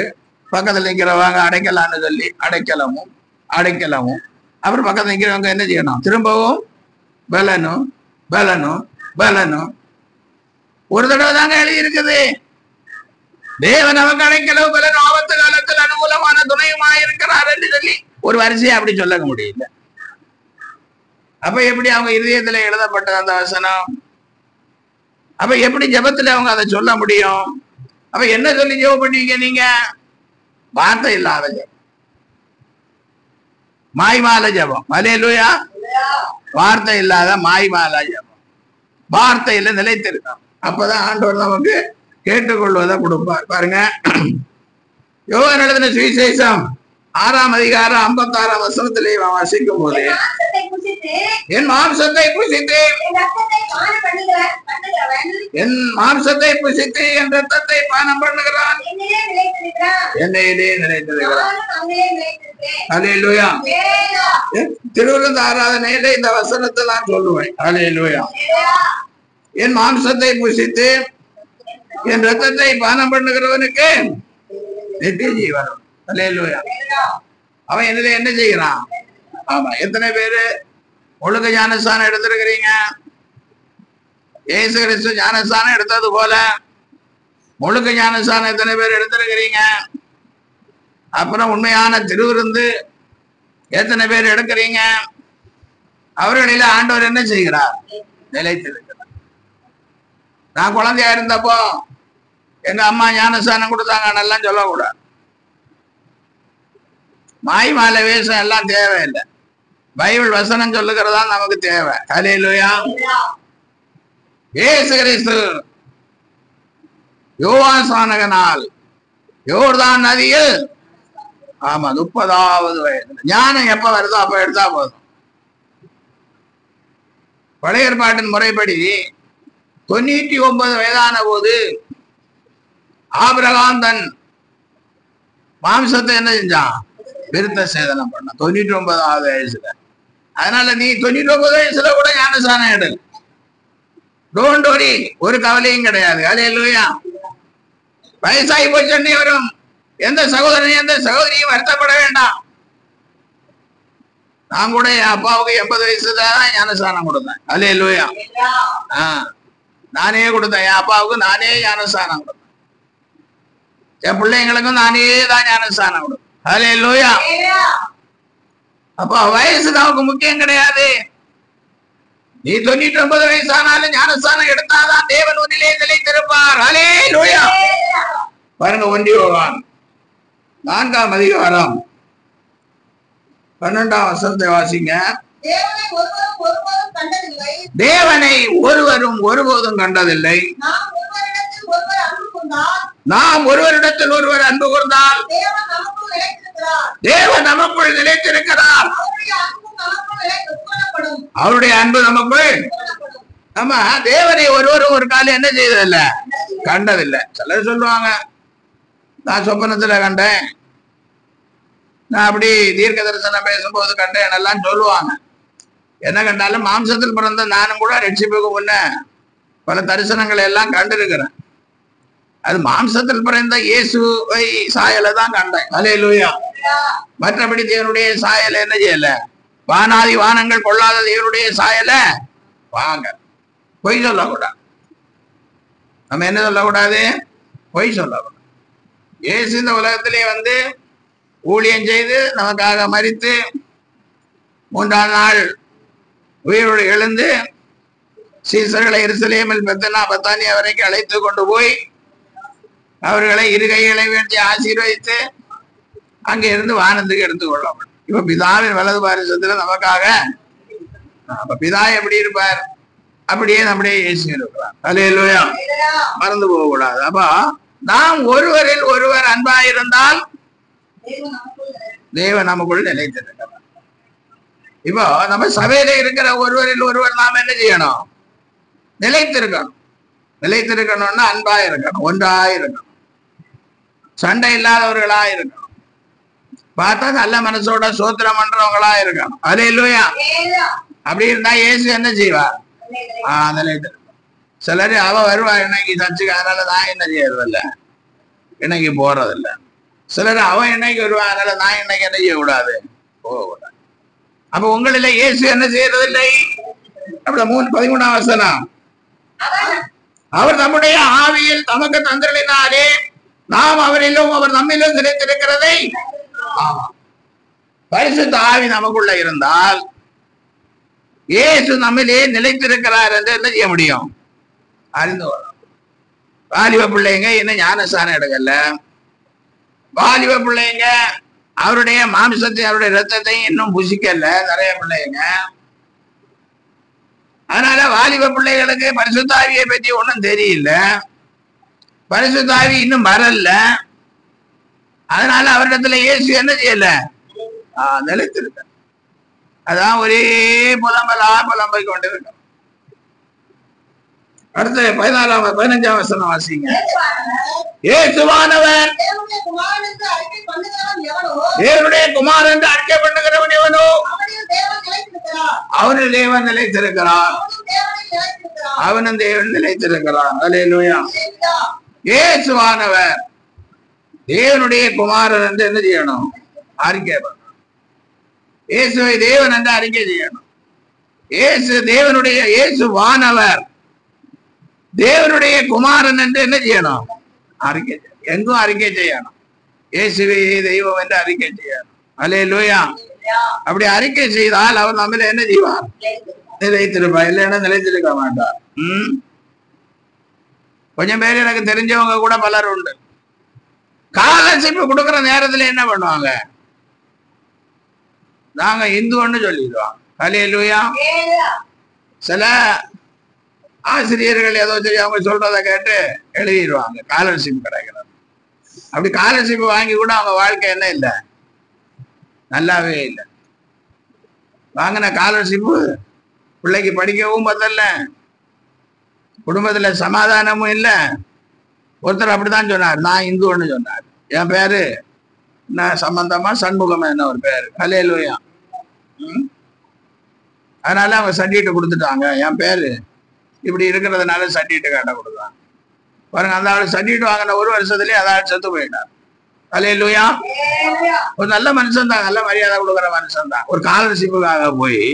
பக்கத்துல நிற்கிறவங்க அடைக்கலான்னு சொல்லி அடைக்கலமும் அடைக்கலமும் அப்புறம் பக்கத்துல நிற்கிறவங்க என்ன செய்யணும்? திரும்பவும் பலனும் பலனும் பலனும். ஒரு தடவை தாங்க எழுதி இருக்குது, தேவன் நமக்கு அடைக்கலவு பலன் ஆபத்து காலத்தில் அனுகூலமான துணையுமாயிருக்கிறார் என்று சொல்லி ஒரு வரிசையை அப்படி சொல்ல முடியல. அப்ப எப்படி அவங்க இருதயத்துல எழுதப்பட்டது அந்த வசனம்? அப்ப எப்படி ஜெபத்துல அவங்க அதை சொல்ல முடியும்? அப்ப என்ன சொல்லி ஜெபம் பண்ணுவீங்க நீங்க? வார்த்தை இல்லாத ஜெபம், மாய்மால ஜெபம். அல்லேலூயா. வார்த்தை இல்லாத மாய்மால ஜெபம், வார்த்தையில நிலைத்திருக்கும். அப்பதான் ஆண்டவர் நமக்கு கேட்டுக்கொள்வதை கொடுப்பார். பாருங்க, யோவான் எழுதின சுவிசேஷம் 6ஆம் அதிகாரம் 56ஆம் வசனத்திலே வாசிக்கும் போது, என் மாம்சத்தை புசித்து என் மாம்சத்தை புசித்து என் ரத்தத்தை பானம் பண்ணுகிறான், என்னையிலே நிலைத்திருக்கிறான். அல்லேலூயா. திருவிருந்த ஆராதனையில இந்த வசனத்தை நான் சொல்லுவேன். அல்லேலூயா. என் மாம்சத்தை புசித்து என் ரத்தத்தை பானம் பண்ணுகிறவனுக்கு நித்திய ஜீவன். அல்லேலூயா. அவன் என்னல என்ன செய்யறான்? ஆமா. எத்தனை பேரு ஒழுக்க ஞானஸ்தானம் எடுத்திருக்கிறீங்க? இயேசு கிறிஸ்து ஞானஸ்தானம் எடுத்தது போல ஒழுக்க ஞானஸ்தானம் எத்தனை பேர் எடுத்திருக்கிறீங்க? அப்புறம் உண்மையான திருவிருந்து எத்தனை பேர் எடுக்கிறீங்க? அவர்களில ஆண்டவர் என்ன செய்கிறார்? நிலைத்திருக்கிறார். நான் குழந்தையா இருந்தப்போ எங்க அம்மா ஞானஸ்தானம் கொடுத்தாங்க எல்லாம் சொல்லக்கூடாது. மாய் மாலை வேஷம் எல்லாம் தேவையில்லை. பைபிள் வசனம் சொல்லுகிறதா நமக்கு தேவை. அல்லேலூயா. இயேசு கிறிஸ்து யோவான் ஸ்நானகனால் யோர்தான் நதியில் 30வது வயதுல ஞானம் எப்ப வருதோ அப்ப எடுத்தா போதும். பழைய ஏற்பாட்டின் முறைப்படி 99 வயதான போது ஆபிரகாம் தன் மாம்சத்தை என்ன செஞ்சான்? விருத்த சேதனம் பண்ண 99வது வயசுல. அதனால நீ 99 வயசுல கூட ஞானஸ்நானம் எடு. டோன்ட் வரி, ஒரு கவலையும் கிடையாது. அல்லேலூயா. வயசாகி போச்சு வரும் எந்த சகோதரனையும் எந்த சகோதரியும் வருத்தப்பட வேண்டாம். நான் கூட என் அப்பாவுக்கு 80 வயசுல தான் ஞானஸ்நானம் கொடுத்தேன். அல்லேலூயா. நானே கொடுத்தேன். என் அப்பாவுக்கு நானே ஞானஸ்நானம் கொடுத்தேன். என் பிள்ளைங்களுக்கும் நானே தான் ஞானஸ்நானம் கொடுத்தேன். அல்லேலூயா. அப்ப வயசு நமக்கு முக்கியம் கிடையாது. நீ 99 வயசானாலும் ஞானஸ்நானம் எடுத்தாதான் தேவன் உன்னிலே நிலைத்திருப்பார். அல்லேலூயா. பாருங்க, 1 யோவான் 4ஆம் அதிகாரம் 12ஆம் வசனத்தை வாசிங்க. தேவனை ஒருவரும் ஒருபோதும் கண்டதில்லை. நாம் ஒருவரிடத்தில் ஒருவர் அன்பு கூர்ந்தால் தேவன் நமக்குள் நிலைத்திருக்கிறார். அவருடைய அன்பு நமக்குள். நம்ம தேவனை ஒருவரும் ஒரு காலம் என்ன செய்ததில்லை? கண்டதில்லை. சிலர் சொல்லுவாங்க, நான் சொப்பனத்துல கண்டேன், நான் அப்படி தீர்க்க தரிசனம் பேசும்போது கண்டேன் எல்லாம் சொல்லுவாங்க. என்ன கண்டாலும் மாம்சத்தில் பிறந்த நானும் கூட ரட்சிப்புக்கு முன்ன பல தரிசனங்களை எல்லாம் கண்டிருக்கிறேன். அது மாம்சத்தில் பிறந்த இயேசுவை சாயலை தான் கண்டேன். அல்லேலூயா. மற்றபடி தேவனுடைய சாயலை என்ன செய்யல? வானாதி வானங்கள் கொள்ளாத தேவனுடைய சாயலை வாங்க. பொய் சொல்லக்கூடாது. நம்ம என்ன சொல்லக்கூடாது? பொய் சொல்லக்கூடாது. இயேசு இந்த உலகத்திலே வந்து ஊழியம் செய்து நமக்காக மரித்து 3ஆம் நாள் உயிரோடு எழுந்து சீசர்களை எருசலேமில் பெத்தனா பத்தானியா வரைக்கும் அழைத்து கொண்டு போய் அவர்களை இரு கைகளை வேண்டி ஆசீர்வதித்து அங்கே இருந்து வானத்துக்கு எடுத்துக் கொள்ளப்படும். இப்ப பிதாவின் வலது பாரிசத்துல நமக்காக அப்ப பிதா எப்படி இருப்பார், அப்படியே நம்முடைய இயேசு இருக்கிறார். அல்லேலூயா, மறந்து போக கூடாது. அப்ப நாம் ஒருவரில் ஒருவர் அன்பாயிருந்தால் தேவன் நமக்குள் நிலைத்திருக்கிறார். இப்போ நம்ம சபையில இருக்கிற ஒருவரில் ஒருவர் நாம் என்ன செய்யணும்? நிலைத்திருக்கணும். நிலைத்திருக்கணும்னா அன்பா இருக்கணும், ஒன்றா இருக்கணும், சண்டை இல்லாதவர்களா இருக்கணும், பார்த்தா நல்ல மனசோட சோத்திரம் பண்றவங்களா இருக்கணும். அல்லேலூயா. அப்படி இருந்தா இயேசு என்ன செய்வார்? நிலைத்திருக்கும். சிலர் அவ வருவா இன்னைக்கு சர்ச்சுக்கு, அதனால நான் என்ன செய்யறதில்ல, இன்னைக்கு போறதில்ல. சிலர் அவன் இன்னைக்கு வருவா, அதனால நான் இன்னைக்கு என்ன செய்யக்கூடாது, போகக்கூடாது. அப்ப உங்களில இயேசு என்ன செய்யறதில்லை? அப்படி 13 வசனம், அவர் நம்முடைய ஆவியில் தமக்கு தந்திரனாலே நாம் அவரிலும் அவர் நம்மிலும் நிலைத்திருக்கிறதை. பரிசுத்த ஆவி நமக்குள்ள இருந்தால் இயேசு நம்மிலே நிலைத்திருக்கிறார் என்று என்ன செய்ய முடியும்? அறிந்து கொள்ளலாம். வாலிப பிள்ளைங்க இன்னும் ஞானஸ்தானம் எடுக்கல. வாலிப பிள்ளைங்க அவருடைய மாம்சத்தை அவருடைய ரத்தத்தையும் இன்னும் புசிக்கல நிறைய பிள்ளைங்க. அதனால வாலிப பிள்ளைகளுக்கு பரிசுத்தாவியை பற்றி ஒன்றும் தெரியல, பரிசுத்தாவி இன்னும் வரல. அதனால அவரிடத்துல இயேசு என்ன செய்யல? நிலைத்திருக்க. அதான் ஒரே புலம்பை கொண்டிருக்க. அடுத்து 15 வசனம் வாசிங்க. இயேசுவானவர் தேவனுடைய குமாரன் என்று அறிக்கை பண்ணுகிறவன் எவனோ அவனில் தேவன் நிலைத்திருக்கிறார், அவனும் தேவன் நிலைத்திருக்கிறார். அல்லேலூயா. இயேசுவானவர் தேவனுடைய குமாரன் என்று என்ன செய்யணும்? அறிக்கை பண்ணணும். இயேசுவை தேவன் என்று அறிக்கை செய்யணும். இயேசுவானவர் தேவனுடைய குமாரன் என்று என்ன செய்யணும்? அறிக்கை செய்யணும். எங்கும் அறிக்கை செய்யணும். இயேசுவே தெய்வம் என்று அறிக்கை செய்யணும். அல்லேலூயா. அப்படி அறிக்கை செய்தால் அவர் நம்மள என்ன செய்வார்? நிலைத்திருப்பார். இல்லைன்னா நிலைத்திருக்க மாட்டார். கொஞ்சம் பேர் எனக்கு தெரிஞ்சவங்க கூட பலர் உண்டு. காலர்ஷிப் கொடுக்கிற நேரத்துல என்ன பண்ணுவாங்க? நாங்க இந்துன்னு சொல்லிடுவாங்க. அல்லேலூயா. சில ஆசிரியர்கள் ஏதோ சரி அவங்க சொல்றதை கேட்டு எழுதிடுவாங்க காலர்ஷிப் கிடைக்கிறது. அப்படி காலர்ஷிப் வாங்கி கூட அவங்க வாழ்க்கை என்ன இல்லை, நல்லாவே இல்லை. வாங்கின காலர்ஷிப்பு பிள்ளைக்கு படிக்கவும் பத்தல, குடும்பத்துல சமாதானமும் இல்லை. ஒருத்தர் அப்படித்தான் சொன்னார், நான் இந்துன்னு சொன்னார். என் பேரு நான் சம்பந்தமா சண்முகமா என்ன ஒரு பேரு. அல்லேலூயா. அதனால அவங்க சர்டிஃபிகேட் கொடுத்துட்டாங்க. என் பேரு இப்படி இருக்கிறதுனால சர்டிஃபிகேட் காட்ட கொடுத்தாங்க. பாருங்க, அந்த ஆள் சர்டிஃபிகேட் வாங்கின 1 வருஷத்துலயே அதாள் செத்து போயிட்டார். அல்லேலூயா. ஒரு நல்ல மனுஷன் தான், நல்ல மரியாதை கொடுக்குற மனுஷன் தான். ஒரு ஸ்காலர்ஷிப்புக்காக போய்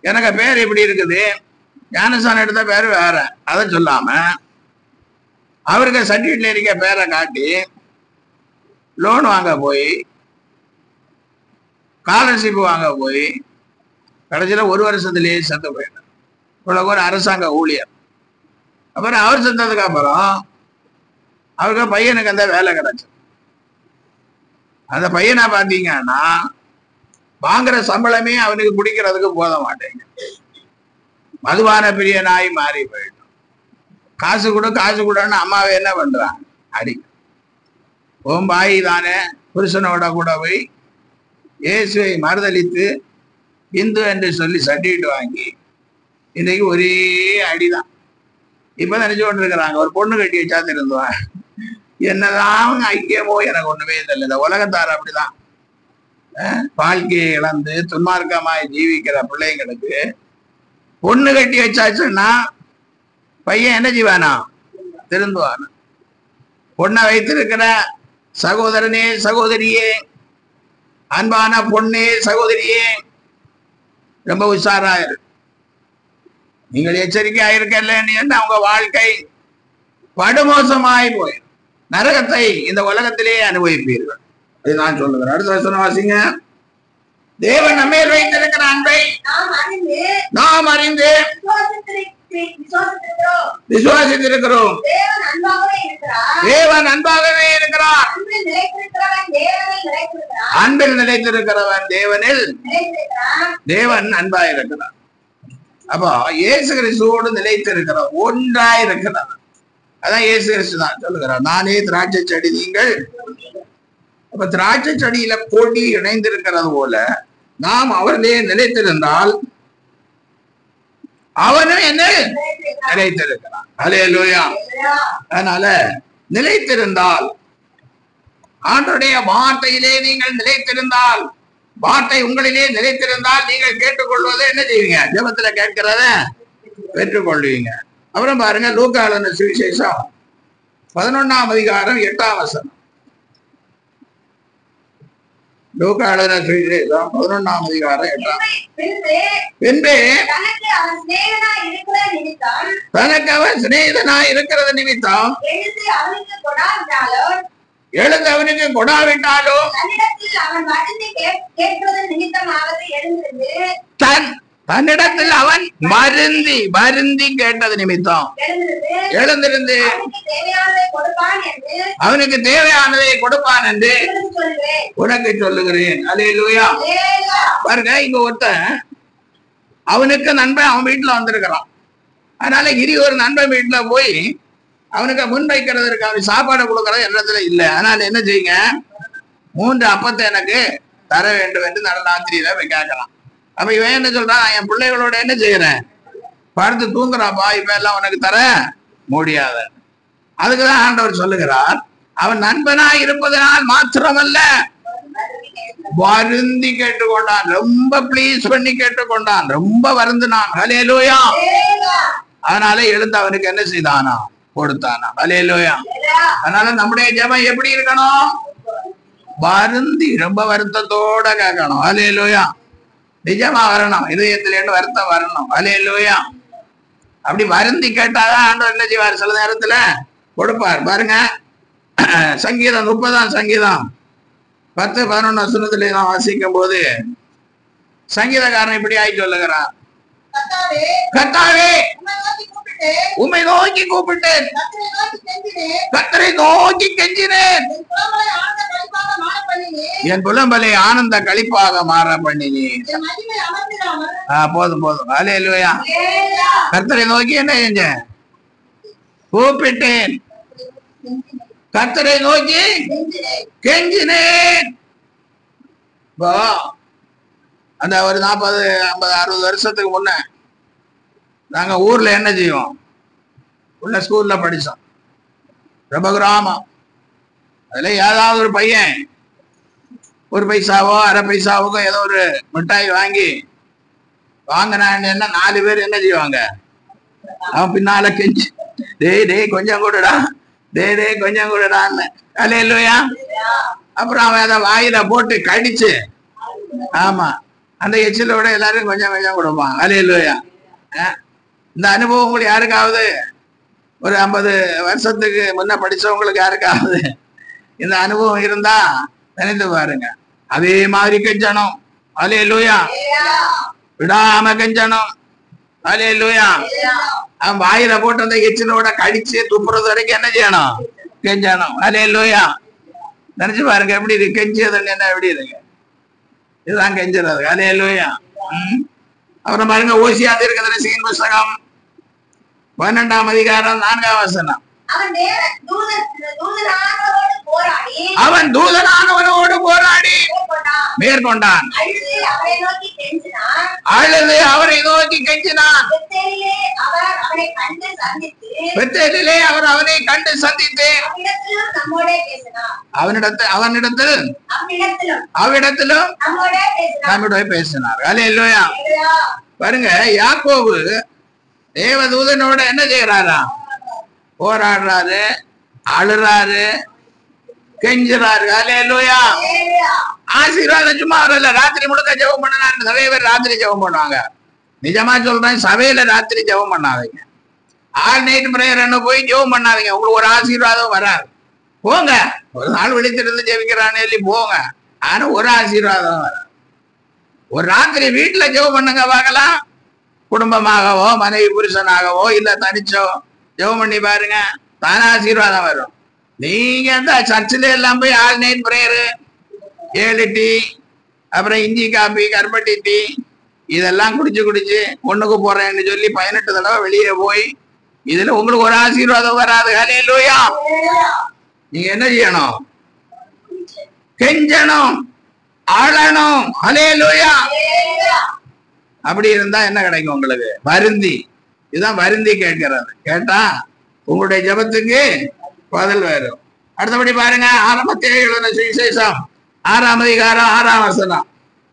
எனக்கு பேர் இப்படி இருக்குது, ஞானஸ்தானம் எடுத்த பேர் வேற, அதை சொல்லாம அவருக்கு சர்டிஃபிகேட்ல இருக்க பேரை காட்டி லோன் வாங்க போய் ஸ்காலர்ஷிப் வாங்க போய் கடைசியில 1 வருஷத்துலயே செத்து போயிட்டார். இவ்வளவு ஒரு அரசாங்க ஊழியர். அப்புறம் அவர் செத்ததுக்கு அப்புறம் அவருக்கு பையனுக்கு அந்த வேலை கிடைச்சது. அந்த பையனை பாத்தீங்கன்னா வாங்குற சம்பளமே அவனுக்கு குடிக்கிறதுக்கு போத மாட்டேங்க. மதுபான பிரிய நாய் மாறி போயிடும். காசு கொடுன்னு அம்மாவை என்ன பண்றாங்க? அடி. ஓம்பாய் தானே புருஷனோட கூட போய் இயேசுவை மறுதளித்து இந்து என்று சொல்லி சர்டிஃபிகேட் வாங்கி இன்னைக்கு ஒரே அடிதான். இப்ப நினைச்சு கொண்டு இருக்கிறாங்க, ஒரு பொண்ணு கட்டி வச்சா திருந்துவான். என்னதான் ஐக்கியமோ எனக்கு ஒண்ணுமே இல்லை. இந்த உலகத்தார் அப்படிதான் வாழ்க்கையை இழந்து துன்மார்க்கமாய் ஜீவிக்கிற பிள்ளைங்களுக்கு பொண்ணு கட்டி வச்சாச்சுன்னா பையன் என்ன செய்வானா? திருந்துவானா? பொண்ணை வைத்திருக்கிற சகோதரனே, சகோதரியே, அன்பான பொண்ணே, சகோதரியே, ரொம்ப உஷாராயிரு. நீங்கள் எச்சரிக்கையா இருக்கலன்னு அவங்க வாழ்க்கை படுமோசமாய் போய் நரகத்தை இந்த உலகத்திலேயே அனுபவிப்பீர்கள். அது நான் சொல்லுகிறேன். அடுத்த வசனம் வாசிங்க. தேவன் நம்மேல் வைத்திருக்கிற அன்பை நாம் அறிந்து விசுவாசித்திருக்கிறோம். தேவன் அன்பாகவே இருக்கிறார். அன்பில் நிலைத்திருக்கிறவன் தேவனில் தேவன் அன்பாக இருக்கிறார். அப்போ இயேசு கிறிஸ்துவோடு நிலைத்திருக்கிறோம், ஒன்றாய் இருக்கிறார். அதான் இயேசு கிறிஸ்து தான் சொல்லுகிறார், நானே திராட்சை செடி, நீங்கள். அப்ப திராட்சை செடியில கொடி இணைந்திருக்கிறது போல நாம் அவரிலே நிலைத்திருந்தால் அவனும் என்ன நிலைத்திருக்கிறான். அல்லேலூயா. அதனால நிலைத்திருந்தால், ஆண்டவருடைய வார்த்தையிலே நீங்கள் நிலைத்திருந்தால், வார்த்தை உங்களிலே நிலைத்திருந்தால் நீங்கள் கேட்டுக்கொள்வதை என்ன செய்வீங்க? ஜெபத்துல கேட்கிறத பெற்றுக்கொள்வீங்க. அப்புறம் பாருங்க, லூக்கா எழுதின சுவிசேஷம் 11ஆம் அதிகாரம் 8ஆம் வசனம். லூக்கா எழுதின சுவிசேஷம் 11ஆம் அதிகாரம் 8ஆம். பின்பு தனக்கு அவன் சிநேகிதனாய் இருக்கிறது நிமித்தம் எழுந்து அவனுக்கு கொடாவிட்டாலும் தன்னிடத்தில் அவன் வருந்தி கேட்டது நிமித்தம் எழுந்திருந்து அவனுக்கு தேவையானதை கொடுப்பான் என்று உனக்கு சொல்லுகிறேன். அல்லேலூயா. பாருங்க, இங்க ஒருத்தன் அவனுக்கு நண்பன் அவன் வீட்டுல வந்திருக்கிறான். அதனால ஒரு நண்பன் வீட்டுல போய் அவனுக்கு முன் வைக்கிறதுக்கு அவன் சாப்பாடு கொடுக்கறது என்னத்துல இல்லை. அதனால என்ன செய்யுங்க, 3 அப்பத்தை எனக்கு தர வேண்டும் என்று நல்ல ராத்திரியில போய் கேட்கலாம். அப்ப இவன் என்ன சொல்றான், என் பிள்ளைகளோட என்ன செய்யறேன், படுத்து தூங்குறாப்பா, இப்ப எல்லாம் உனக்கு தர முடியாத. அதுக்குதான் ஆண்டவர் சொல்லுகிறார், அவன் நண்பனா இருப்பதனால் மாத்திரமல்ல வருந்தி கேட்டுக்கொண்டான், ரொம்ப ப்ளீஸ் பண்ணி கேட்டுக்கொண்டான், ரொம்ப வருந்தினான். அல்லேலூயா. அதனால எழுந்து அவனுக்கு என்ன செய்தானா, கொடுத்தானா. அல்லேலூயா. அதனால நம்முடைய ஜெபம் எப்படி இருக்கணும், வருந்தி ரொம்ப வருத்தத்தோட கேட்கணும். அல்லேலூயா. நிஜமா வரணும், இதயத்துல வருத்தம் வரணும். அல்லேலூயா. அப்படி வருந்தி கேட்டாதான் ஆண்டவர் என்ன செய்வார், சில நேரத்துல கொடுப்பார். பாருங்க, சங்கீதம் 30ஆம் சங்கீதம் 10-11 வசனத்துல நான் வாசிக்கும் போது சங்கீதக்காரன் இப்படி ஆகி சொல்லுகிறான், கர்த்தாவே உம்மை நோக்கி கூப்பிட்டேன், கர்த்தரை நோக்கி கெஞ்சினேன், என் புலம்பலை ஆனந்த களிப்பாக மாற பண்ணினேன். போதும் போதும். அல்லேலூயா. கர்த்தரை நோக்கி என்ன செஞ்சேன், கூப்பிட்டேன், கர்த்தரை நோக்கி கெஞ்சினேன். அந்த ஒரு 40, 50, 60 வருஷத்துக்கு முன்ன நாங்க ஊர்ல என்ன செய்வோம், உள்ள ஸ்கூல்ல படிச்சோம், ரொம்ப கிராமம். அதுல ஏதாவது ஒரு பையன் 1 பைசாவோ 1/2 பைசாவுக்கோ ஏதோ ஒரு மிட்டாய் வாங்கினான்னு 4 பேர் என்ன செய்வாங்க, அவன் பின்னால கெஞ்சி, டேய் கொஞ்சம் கொடுடா, டேய் கொஞ்சம் கொடுடான்னு. அல்லேலூயா. அப்புறம் அவன் அதை வாயில போட்டு கடிச்சு, ஆமா, அந்த எச்சிலோட எல்லாரும் கொஞ்சம் கொஞ்சம் கொடுப்பான். அல்லேலூயா. இந்த அனுபவம் உங்களுக்கு யாருக்காவது, ஒரு 50 வருஷத்துக்கு முன்ன படிச்சவங்களுக்கு யாருக்காவது இந்த அனுபவம் இருந்தா நினைத்து பாருங்க. அதே மாதிரி கெஞ்சணும். அல்லேலூயா. விடாம கெஞ்சணும். அல்லேலூயா. அவன் வாயில போட்டு அந்த எச்சிலோட கடிச்சு துப்புறது வரைக்கும் என்ன செய்யணும், கெஞ்சணும். அல்லேலூயா. நினைச்சு பாருங்க எப்படி இருக்கு, கெஞ்சியது என்ன எப்படி இருக்கு, இதுதான் கெஞ்சுறது. அல்லேலூயா. அப்புறம் பாருங்க, ஓசியா தீர்க்கதரிசியின் புஸ்தகம் 12ஆம் அதிகாரம் 4ஆம் வசனம். அவன் தூதனானவனோடு போராடி மேற்கொண்டான், அழுது அவரை நோக்கி கெஞ்சினான். பெத்தேலிலே அவர் அவனை கண்டு சந்தித்து அவனிடத்திலும் நம்முடைய பேசினார். அல்லேலூயா. பாருங்க, யாக்கோபு தேவதூதனோட என்ன செய்யறாரா, போராடுறாரு, அழுறாரு, கெஞ்சுறாரு. அல்லேலூயா. ஆசீர்வாதம் சும்மா வரல, ராத்திரி முழுக்க ஜெபம் பண்ணாரு. நிறைய பேர் ராத்திரி ஜெபம் பண்ணுவாங்க. நிஜமா சொல்றேன், சபையில ராத்திரி ஜெபம் பண்ணாதீங்க. ஆல் நைட் பிரேயர் போய் ஜெபம் பண்ணாதீங்க, உங்களுக்கு ஒரு ஆசீர்வாதம் வராது. போங்க, ஒரு நாள் விழித்திருந்து ஜெபிக்கிறானே சொல்லி போங்க, ஆனா ஒரு ஆசீர்வாதம் வராது. ஒரு ராத்திரி வீட்டுல ஜெபம் பண்ணுங்க பார்க்கலாம். குடும்பமாகவோ மனைவி புருஷனாகவோ இல்ல தனிச்சோ ஜெபம் பண்ணி பாருங்க, தான ஆசீர்வாதம் வரும். நீங்க அந்த சர்ச்சில் எல்லாம் போய் ஆல் நைட் பிரேயரு, 7 டீ, அப்புறம் இஞ்சி காபி, கருப்பட்டி டீ இதெல்லாம் குடிச்சு ஒண்ணுக்கு போறேன்னு சொல்லி 18 தடவை வெளியே போய் இதுல உங்களுக்கு ஒரு ஆசீர்வாதம் வராது. ஹல்லேலூயா. நீங்க என்ன செய்யணும்? கெஞ்சணும், ஆளணும். ஹல்லேலூயா. அப்படி இருந்தா என்ன கிடைக்கும் உங்களுக்கு? வருந்தி. இதுதான் வருந்தி கேட்கிறது. கேட்டா உங்களுடைய ஜெபத்துக்கு பதில் வரும். அடுத்தபடி பாருங்க, ஆரம்பத்தில் எழுதின சுவிசேஷம் 6ஆம் அதிகாரம் 6ஆம் வசனம்.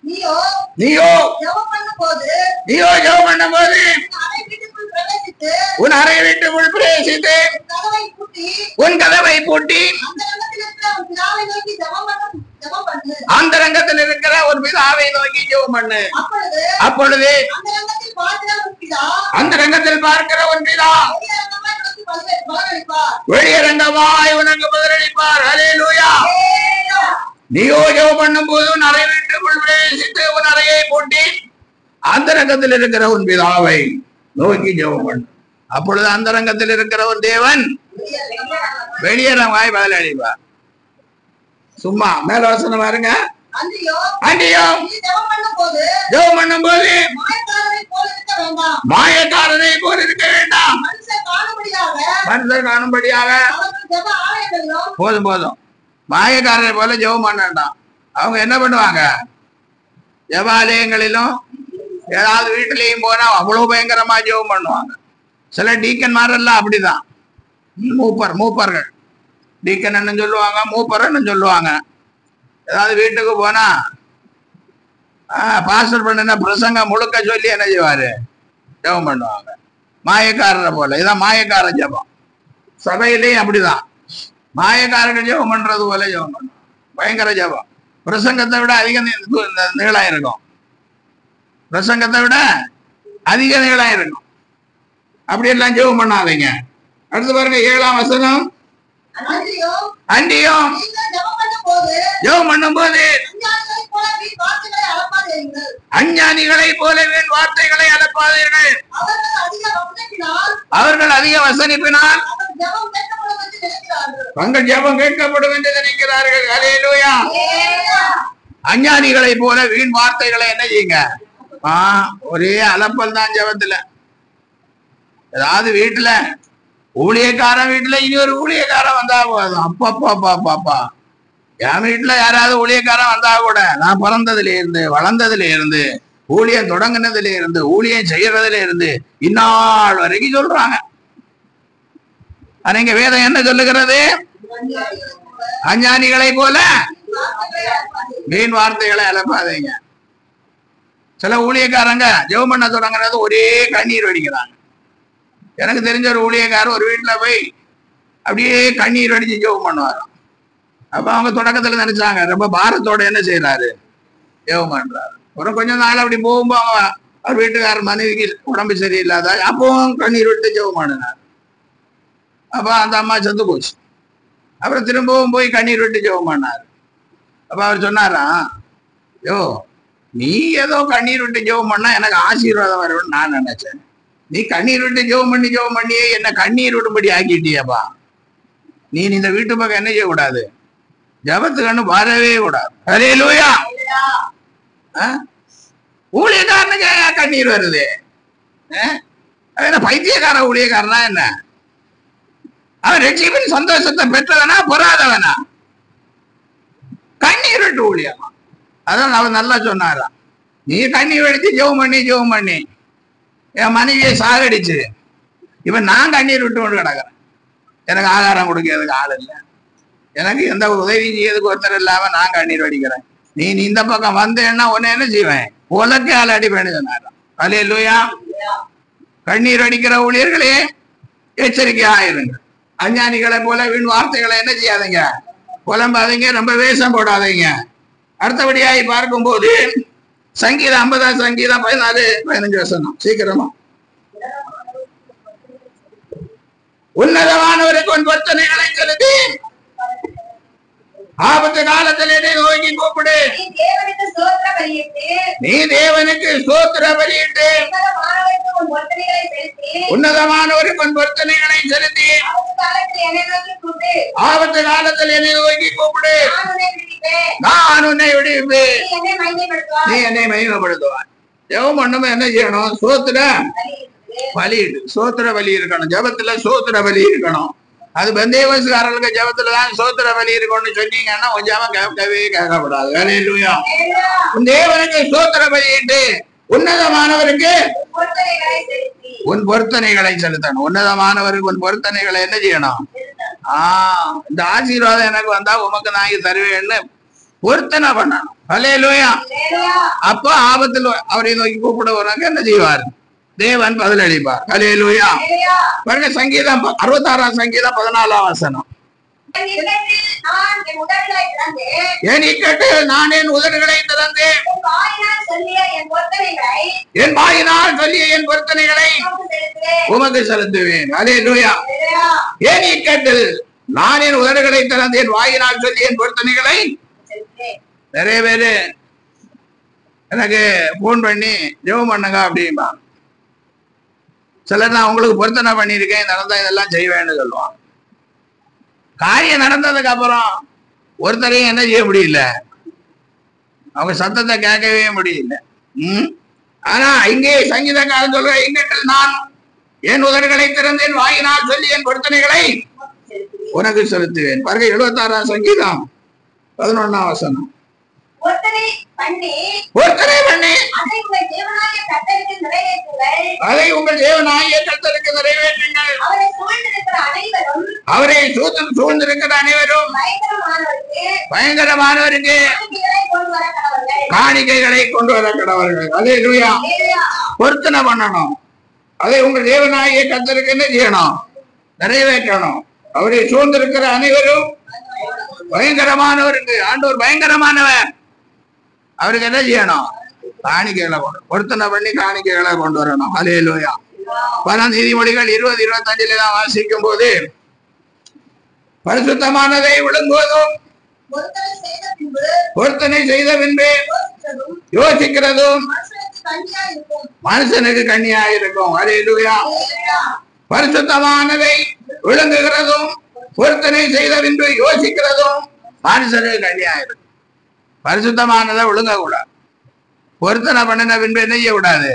நீயோ ஜெபம் பண்ணும்போது உன் அறை வீட்டுக்குள் பிரவேசித்து உன் கதவை பூட்டி அந்தரங்கத்தில் இருக்கிற ஒரு பிதாவை நோக்கி ஜெபம் பண்ணு. அப்பொழுது அந்தரங்கத்தில் பார்க்கிற உன் பிதா வெளியரங்கமாய் உனக்கு பதிலளிப்பார். ஹல்லேலூயா. நீயோ ஜெபம் பண்ணும் போது உன் அறை வீட்டுக்குள் பிரவேசித்து உன் அறையை பூட்டி அந்தரங்கத்தில் இருக்கிற உன் பிதாவை நோக்கி ஜெபம் பண்ணு. அப்பொழுது அந்தரங்கத்தில் இருக்கிற ஒரு தேவன் வெளியரங்கமாய் பதிலளிப்பார். சும்மா மேல வசனம் பாருங்க. அன்றியும் ஜெபம் பண்ணும்போது மாயக்காரனை போல் இருக்க வேண்டாம். மனுஷர் காணும்படியாக போதும். மாயக்காரரை போல ஜெபம் பண்ண வேண்டாம். அவங்க என்ன பண்ணுவாங்க? ஜெபாலயங்களிலும் ஏதாவது வீட்டிலையும் போனா அவ்வளவு பயங்கரமா ஜெபம் பண்ணுவாங்க. சில டீக்கன்மாரெல்லாம் அப்படிதான். மூப்பர்கள் டீக்கன் சொல்லுவாங்க, மூப்பர்ன்னு சொல்லுவாங்க. ஏதாவது வீட்டுக்கு போனா பாஸ்டர் பண்ணின பிரசங்க முழுக்க சொல்லி என்ன செய்வாரு? ஜெபம் பண்ணுவாங்க. மாயக்காரரை போல. இதான் மாயக்கார ஜெபம். சபையிலையும் அப்படிதான் மாயக்காரர்கள் ஜெபம் பண்றது போல ஜெபம் பண்ணுவாங்க. பயங்கர ஜெபம். பிரசங்கத்தை விட அதிக நீளம் இருக்கும். பிரசங்கத்தை விட அதிக நீளம் இருக்கும். அப்படி எல்லாம் ஜெபம் பண்ணாதீங்க. அடுத்து பாருங்க 7ஆம் வசனம். அன்றியும் ஜெபம் பண்ணும்போது அஞ்ஞானிகளை போல வீண் வார்த்தைகளை அலப்பாதீர்கள். அவர்கள் அதிக வசனிப்பினால் தங்கள் ஜெபம் கேட்கப்படும் என்று நினைக்கிறார்கள். ஹல்லேலூயா. அஞ்ஞானிகளை போல வீண் வார்த்தைகளை என்ன செய்யுங்க? ஒரே அலப்பல் தான் ஜெபத்துல. ஏதாவது வீட்டுல ஊழியக்காரன் வீட்டுல இனி ஒரு ஊழியக்காரன் வந்தா போதும். அப்பா என் வீட்டுல யாராவது ஊழியக்காரன் வந்தா கூட நான் பிறந்ததுல இருந்து வளர்ந்ததுல இருந்து ஊழியம் தொடங்கினதுல இருந்து ஊழியம் செய்யறதுல இருந்து இந்நாள் வரைக்கும் சொல்றாங்க. நீங்க வேதம் என்ன சொல்லுகிறது? அஞ்ஞானிகளை போல வீண் வார்த்தைகளை அலப்பாதீங்க. சில ஊழியக்காரங்க ஜெபம் பண்ண தொடங்குறது ஒரே கண்ணீர் வடிக்கிறாங்க. எனக்கு தெரிஞ்ச ஒரு ஊழியக்காரர் ஒரு வீட்டுல போய் அப்படியே கண்ணீர் வடிச்சு ஜெபம் பண்ணுவாராம். அப்ப அவங்க தொடக்கத்துல நினைச்சாங்க ரொம்ப பாரத்தோட என்ன செய்யறாரு? ஜெபம் பண்றாரு. ஒரு கொஞ்ச நாள் அப்படி போகும்போது அவர் வீட்டுக்காரர் மனைவிக்கு உடம்பு சரியில்லாத அப்பவும் கண்ணீர் விட்டு ஜெபம் பண்ணினார். அப்ப அந்த அம்மா செத்து போச்சு. அப்புறம் திரும்பவும் போய் கண்ணீர் விட்டு ஜெபம் பண்ணாரு. அப்ப அவர் சொன்னாராம், யோ நீ ஏதோ கண்ணீர் விட்டு ஜெபம் பண்ணா எனக்கு ஆசீர்வாதம் வரும்னு நான் நினைச்சேன். நீ கண்ணீர் விட்டு ஜெபம் பண்ணியே என்ன கண்ணீர் விடும்படி ஆக்கிட்டியப்பா. நீ இந்த வீட்டு பக்கம் என்ன செய்யக்கூடாது? ஜபத்துக்கு வரவே கூடாது. ஹல்லேலூயா. ஊழியக்காரனுக்கு கண்ணீர் வருது. பைத்தியக்கார ஊழியக்காரனா என்ன? அவன் ரட்சிப்பின் சந்தோஷத்தை பெற்றவனா பெறாதவனா? கண்ணீர் விட்டு ஊழியமா. அதான் அவன் நல்லா சொன்னாரா, நீ கண்ணீர் வெடிச்சு ஜெபம் பண்ணி என் மனைவியை சாகடிச்சு இவன் நான் கண்ணீர் விட்டு கொண்டு கிடக்குறேன். எனக்கு ஆகாரம் கொடுக்கிறதுக்கு ஆள் இல்லை, எனக்கு எந்த உதவி செய்யறதுக்கு ஒருத்தர் இல்லாம நான் கண்ணீர் வடிக்கிறேன். நீ இந்த பக்கம் வந்தேன்னா உன்னை என்ன செய்வேன்? உலக்கு ஆள் அடிப்பேன்னு சொன்னாராம். ஹல்லேலூயா. கண்ணீர் வடிக்கிற ஊழியர்களே எச்சரிக்கையா இருங்க. அஞ்ஞானிகளை போல வீண் வார்த்தைகளை என்ன செய்யாதீங்க? புலம்பாதீங்க, ரொம்ப வேஷம் போடாதீங்க. அடுத்தபடியாய் பார்க்கும்போது சங்கீதம் 50 சங்கீதம் 14-15 வசனம் சீக்கிரமா. உன்னதமானவருக்கு உன் பொருத்தனைகளை செலுத்தி ஆபத்து காலத்தில் என்னை நோக்கி கூப்பிடு. நீ தேவனுக்கு ஸ்தோத்திர பலியிட்டு உன்னதமானவருக்கு உன் பொருத்தனைகளை செலுத்தி ஆபத்து காலத்தில் என்னை நோக்கி கூப்பிடு, நான் உன்னை விடுவிப்பேன், நீ என்னை மகிமைப்படுத்துவாய். ஜெபம் பண்ணும் என்ன செய்யணும்? சோத்திர பலி, சோத்திர பலி இருக்கணும். ஜபத்துல சோத்திர பலி இருக்கணும். அது பந்தேவஸ்காரர்களுக்கு ஜபத்துலதான் சோத்திர பலி இருக்கும்னு சொன்னீங்கன்னா கொஞ்சமா கேட்கவே கேட்கப்படாது. ஹல்லேலூயா. உன் தேவனுக்கு சோத்திர பலியிட்டு உன்னதமானவருக்கு உன் பொருத்தனைகளை செலுத்தணும். உன்னதமானவருக்கு உன் பொருத்தனைகளை என்ன செய்யணும்? இந்த ஆசீர்வாதம் எனக்கு வந்தா உமக்கு நான் தருவேன்னு பொருத்தனை பண்ணணும். ஹல்லேலூயா. அப்போ ஆபத்தில் அவரை நோக்கி கூப்பிடுவவங்க என்ன செய்வார்? தேவன் பதிலளிப்பார். ஹல்லேலூயா. பாருங்க, சங்கீதம் 66ஆம் சங்கீதம் 14ஆம் வசனம். என் இக்கட்டில் நான் என் உதடுகளை திறந்தேன், என் வாயினால் சொல்லிய என் பொருத்தனைகளை உமக்கு செலுத்துவேன். ஹல்லேலூயா. என் இக்கட்டில் நான் என் உதடுகளை திறந்து என் வாயினால் சொல்லிய என் பொருத்தனைகளை. நிறைய பேரு எனக்கு போன் பண்ணி ஜெபம் பண்ணுங்க அப்படின்பா. சிலர் நான் உங்களுக்கு பொருத்தனை பண்ணியிருக்கேன், நடந்தா இதெல்லாம் செய்வேன்னு சொல்லுவான். காரியம் நடந்ததுக்கு அப்புறம் ஒருத்தரையும் என்ன செய்ய முடியல, அவங்க சத்தத்தை கேட்கவே முடியல. ஆனா இங்கே சங்கீதக்காரன் சொல்ற, இங்கிட்ட நான் என் உதடுகளை திறந்தேன், வாயினால் சொல்லி என் பொருத்தனைகளை உனக்கு செலுத்துவேன். பாருங்க, 76ஆம் சங்கீதம் 11ஆம் வசனம். அதை உங்கள் தேவனாகிய கர்த்தருக்கு நிறைவேற்றுங்கள். அவரை சூழ்ந்திருக்கிற அனைவரும் பயங்கரமானவருக்கு காணிக்கைகளை கொண்டு வர கடவர்கள். ஹல்லேலூயா. பொருத்தனை பண்ணணும். அதை உங்கள் தேவனாகிய கர்த்தருக்கு என்ன செய்யணும்? நிறைவேற்றணும். அவரை சூழ்ந்திருக்கிற அனைவரும் பயங்கரமானவருக்கு. ஆண்டவர் பயங்கரமானவர். அவருக்கு என்ன செய்யணும்? காணிக்கைகளை பொருத்தனை பண்ணி காணிக்கைகளை கொண்டு வரணும். ஹல்லேலூயா. நீதிமொழிகள் 20:25 தான் வாசிக்கும் போது, பரிசுத்தமானதை விழுங்குவதும் பொருத்தனை செய்த பின்பு யோசிக்கிறதும் மனுஷனுக்கு கண்ணியாயிருக்கும். ஹல்லேலூயா. பரிசுத்தமானதை விழுங்குகிறதும் பொருத்தனை செய்த பின்பு யோசிக்கிறதும் மனுஷனுக்கு கண்ணியாயிருக்கும். பரிசுத்தமானதை விழுங்க கூடாது. பொருத்தனை பண்ணின பின்பு என்ன செய்ய கூடாது?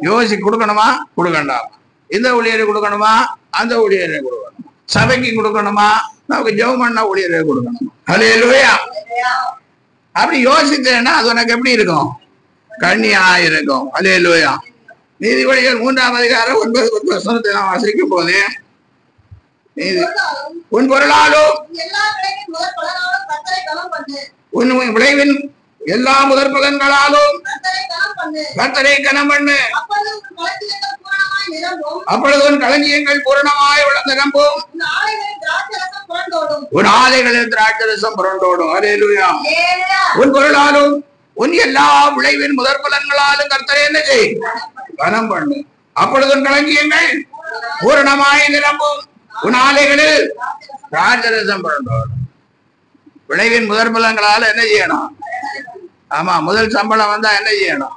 யோசி கொடுக்கணுமா கொடுக்கண்டாமா, இந்த ஊழியரை கொடுக்கணுமா அந்த ஊழியரை கொடுக்கணும், சபைக்கு கொடுக்கணுமா நமக்கு ஜெபம் பண்ண ஊழியரை கொடுக்கணும். ஹல்லேலூயா. அப்படி யோசித்தேன்னா அது உனக்கு எப்படி இருக்கும்? கண்ணியா இருக்கும். ஹல்லேலூயா. நீதிமொழிகள் 3ஆம் அதிகாரம் 9-10 வசனத்தை நான் வாசிக்கும் போது, உன் பொருளாலும் உன் விளைவின் எல்லா முதற் பலன்களாலும் கர்த்தரை கனம் பண்ணு, அப்பொழுது உன் களஞ்சியங்கள் பூரணமாய் நிரம்பும், உன் ஆலைகளில் திராட்சரசம் புரண்டோடும். ஹல்லேலூயா. உன் பொருளாலும் உன் எல்லா விளைவின் முதற் பலன்களாலும் கர்த்தரை என்ன செய்? கனம் பண்ணு, அப்பொழுது உன் களஞ்சியங்கள் பூரணமாய் நிரம்பும், உன் ஆலைகளில் திராட்சரசம் புரண்டோடும். விளைவின் முதற் பலன்களால என்ன செய்யணும்? ஆமா, முதல் சம்பளம் வந்தா என்ன செய்யணும்?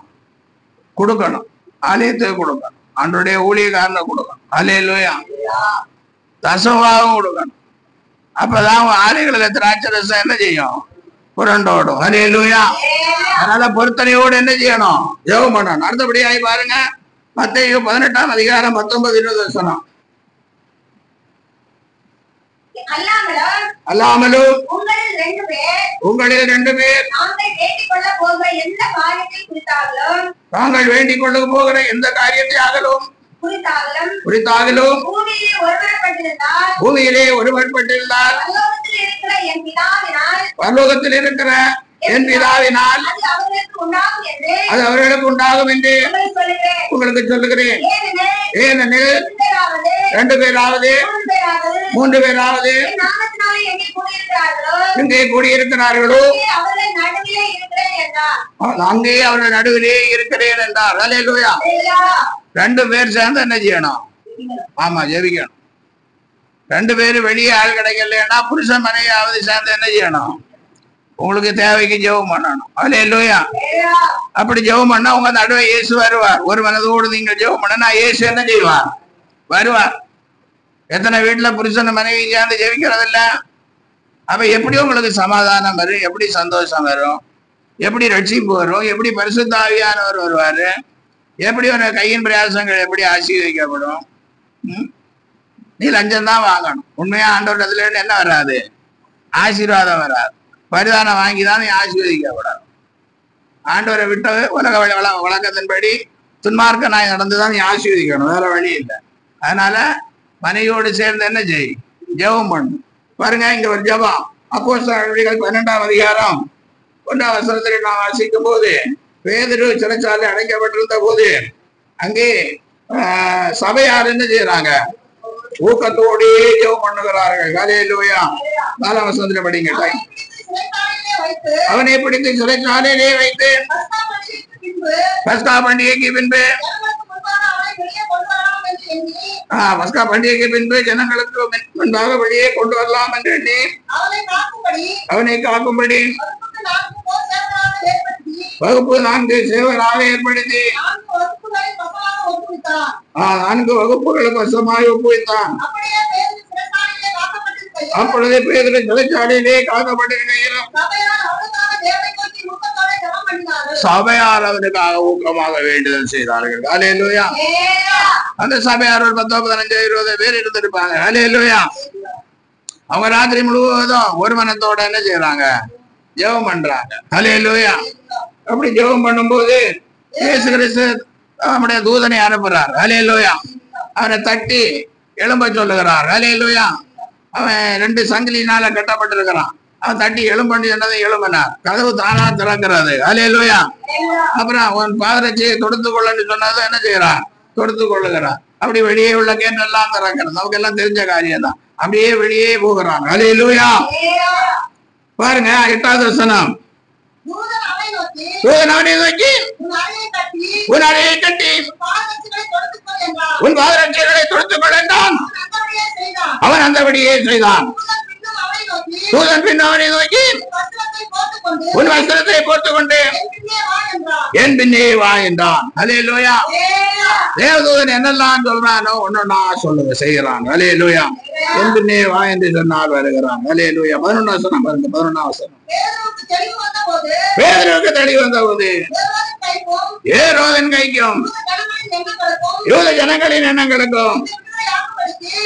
கொடுக்கணும். ஆலயத்துக்கு கொடுக்கணும், அன்றைய ஊழியக்காரனை கொடுக்கணும். ஹல்லேலூயா. தசவாகவும் கொடுக்கணும். அப்பதான் ஆலைகளில் திராட்சரசம் என்ன செய்யும்? புரண்டோடும். ஹல்லேலூயா. அதனால பொருத்தனையோடு என்ன செய்யணும்? ஜெபம் பண்ணணும். அடுத்தபடியாய் பாருங்க, மத்தேயு 18ஆம் அதிகாரம் 19-20 வசனம். அல்லாமலும் உங்களில் 2 பேர் தாங்கள் வேண்டிக் கொள்ள போகிற எந்த காரியத்தையாகலும் குறித்தாகலும் பூமியிலே ஒருவன்பட்டிருந்தால் பரலோகத்தில் இருக்கிற என் பிதாவினால் அது அவர்களுக்கு உண்டாகும் என்று உங்களுக்கு சொல்லுகிறேன். ஏனெனில் 2 பேராவது 3 பேராவது எங்கே கூடியிருக்கிறார்களோ அங்கே அவர்கள் நடுவிலே இருக்கிறேன் என்றார். ஹல்லேலூயா. 2 பேர் சேர்ந்து என்ன செய்யணும்? ஆமா, ஜெபிக்கணும். 2 பேரு வெளியே ஆள் கிடைக்கலன்னா புருஷன் மனைவியாவது சேர்ந்து என்ன செய்யணும்? உங்களுக்கு தேவைக்கு ஜெபம் பண்ணணும். அல்லேலூயா. அப்படி ஜெபம் பண்ணா உங்க நடுவே இயேசு வருவார். ஒரு மனதோடு நீங்கள் ஜெபம் பண்ணா இயேசு என்ன செய்வார்? வருவார். எத்தனை வீட்டுல புருஷன் மனைவி சேர்ந்து ஜெபிக்கிறது இல்ல? அப்ப எப்படி உங்களுக்கு சமாதானம் வரும்? எப்படி சந்தோஷம் வரும்? எப்படி ரட்சிப்பு வரும்? எப்படி பரிசுத்த ஆவியானவர் வருவாரு? எப்படி ஒரு கையின் பிரயாசங்கள் எப்படி ஆசீர்வதிக்கப்படும்? நீ லஞ்சம் தான் வாங்கணும். உண்மையா ஆண்டவரத்துல இருந்து என்ன வராது? ஆசீர்வாதம் வராது. பரிதானம் வாங்கிதான் நீ ஆசீர்வதிக்கப்படாது. ஆண்டவரை விட்ட உலக வழக்கத்தின்படி துன்மார்க்க நாய் நடந்துதான் நீ ஆசீர்வதிக்கணும். வேற வழி இல்லை. அதனால மனைவியோடு சேர்ந்து என்ன செய்? ஜெபம் பண்ணு. பாருங்க, இங்க ஒரு ஜெபம் அப்போஸ்தலர்கள் 12ஆம் அதிகாரம் 1ஆம் வசனத்தில் நாம் வாசிக்கும் போது, பேதுரு சிறைச்சாலை அடைக்கப்பட்டிருந்த போது அங்கே சபையார் என்ன செய்யறாங்க? ஊக்கத்தோடே ஜெபம் பண்ணுகிறார்கள். அல்லேலூயா. 4ஆம் வசனத்துல படிங்க. அவனை பிடித்து சிறைச்சாலையிலே வைத்து பஸ்கா பண்டிகைக்கு பின்பு பஸ்கா பண்டிகைக்கு பின்பு ஜனங்களுக்கு முன்பாக வெளியே கொண்டு வரலாம் என்று எண்ணி அவனை காக்கும்படி வகுப்பு 4 சேவராக ஏற்படுத்தி 4 வகுப்புகளுக்கு வசமாய் ஒப்புவித்தான். அப்பொழுது பேதுரு சிறைச்சாலையிலே காக்கப்பட்டிருக்கையிலும் சபையார் அவனுக்காக ஊக்கமாக வேண்டுதல் செய்தார்கள். அல்லேலூயா. அந்த சபையார் ஒரு 10, 15, 20 பேர் இருந்திருப்பாங்க. அல்லேலூயா. அவங்க ராத்திரி முழுவதும் ஒரு மனத்தோட என்ன செய்யறாங்க? ஜெபம் பண்றாங்க. அல்லேலூயா. அப்படி ஜெபம் பண்ணும்போது இயேசு கிறிஸ்து நம்முடைய தூதனை அனுப்புறார். அல்லேலூயா. அவனை தட்டி எழும்ப சொல்லுகிறார். அல்லேலூயா. அவன் 2 சங்கிலினால கட்டப்பட்டிருக்கிறான். அவன் தட்டி எழும்பண்ணி சொன்னதை எழும்பினார். கதவு தானா திறக்கிறது. அல்லேலூயா. அப்புறம் அவன் பாதரட்சியை தொடுத்து கொள்ளன்னு சொன்னதை என்ன செய்யறான்? தொடுத்து கொள்ளுகிறான். அப்படி வெளியே உள்ள கேன் எல்லாம் திறக்கிறது. நமக்கு எல்லாம் தெரிஞ்ச காரியம் தான். அப்படியே வெளியே போகிறான். அல்லேலூயா. பாருங்க 8வது வசனம். அவனை நோக்கி உன் அறையை கட்டி உன் பாதரட்சிகளை தொடுத்துக் கொள் என்றான். அவன் அந்தபடியே செய்தான். தூதன் பின் அவனை நோக்கி உன் வஸ்திரத்தை போட்டுக்கொண்டு என் பின்னே வா என்றான். அல்லேலூயா. தேவதூதன் என்னெல்லாம் சொல்றானோ ஒன்னொன்னா சொல்லுங்க செய்கிறான். அல்லேலூயா. என் பின்னே வா என்று சொன்னால் வருகிறான். அல்லேலூயா. 11ஆம் வசனம் பாருங்க. 11ஆம் வசனம். பேதுருவுக்கு தெளிவு வந்த போது ஏரோதின் கைக்கும் யூத ஜனங்களின் எண்ணங்களுக்கும்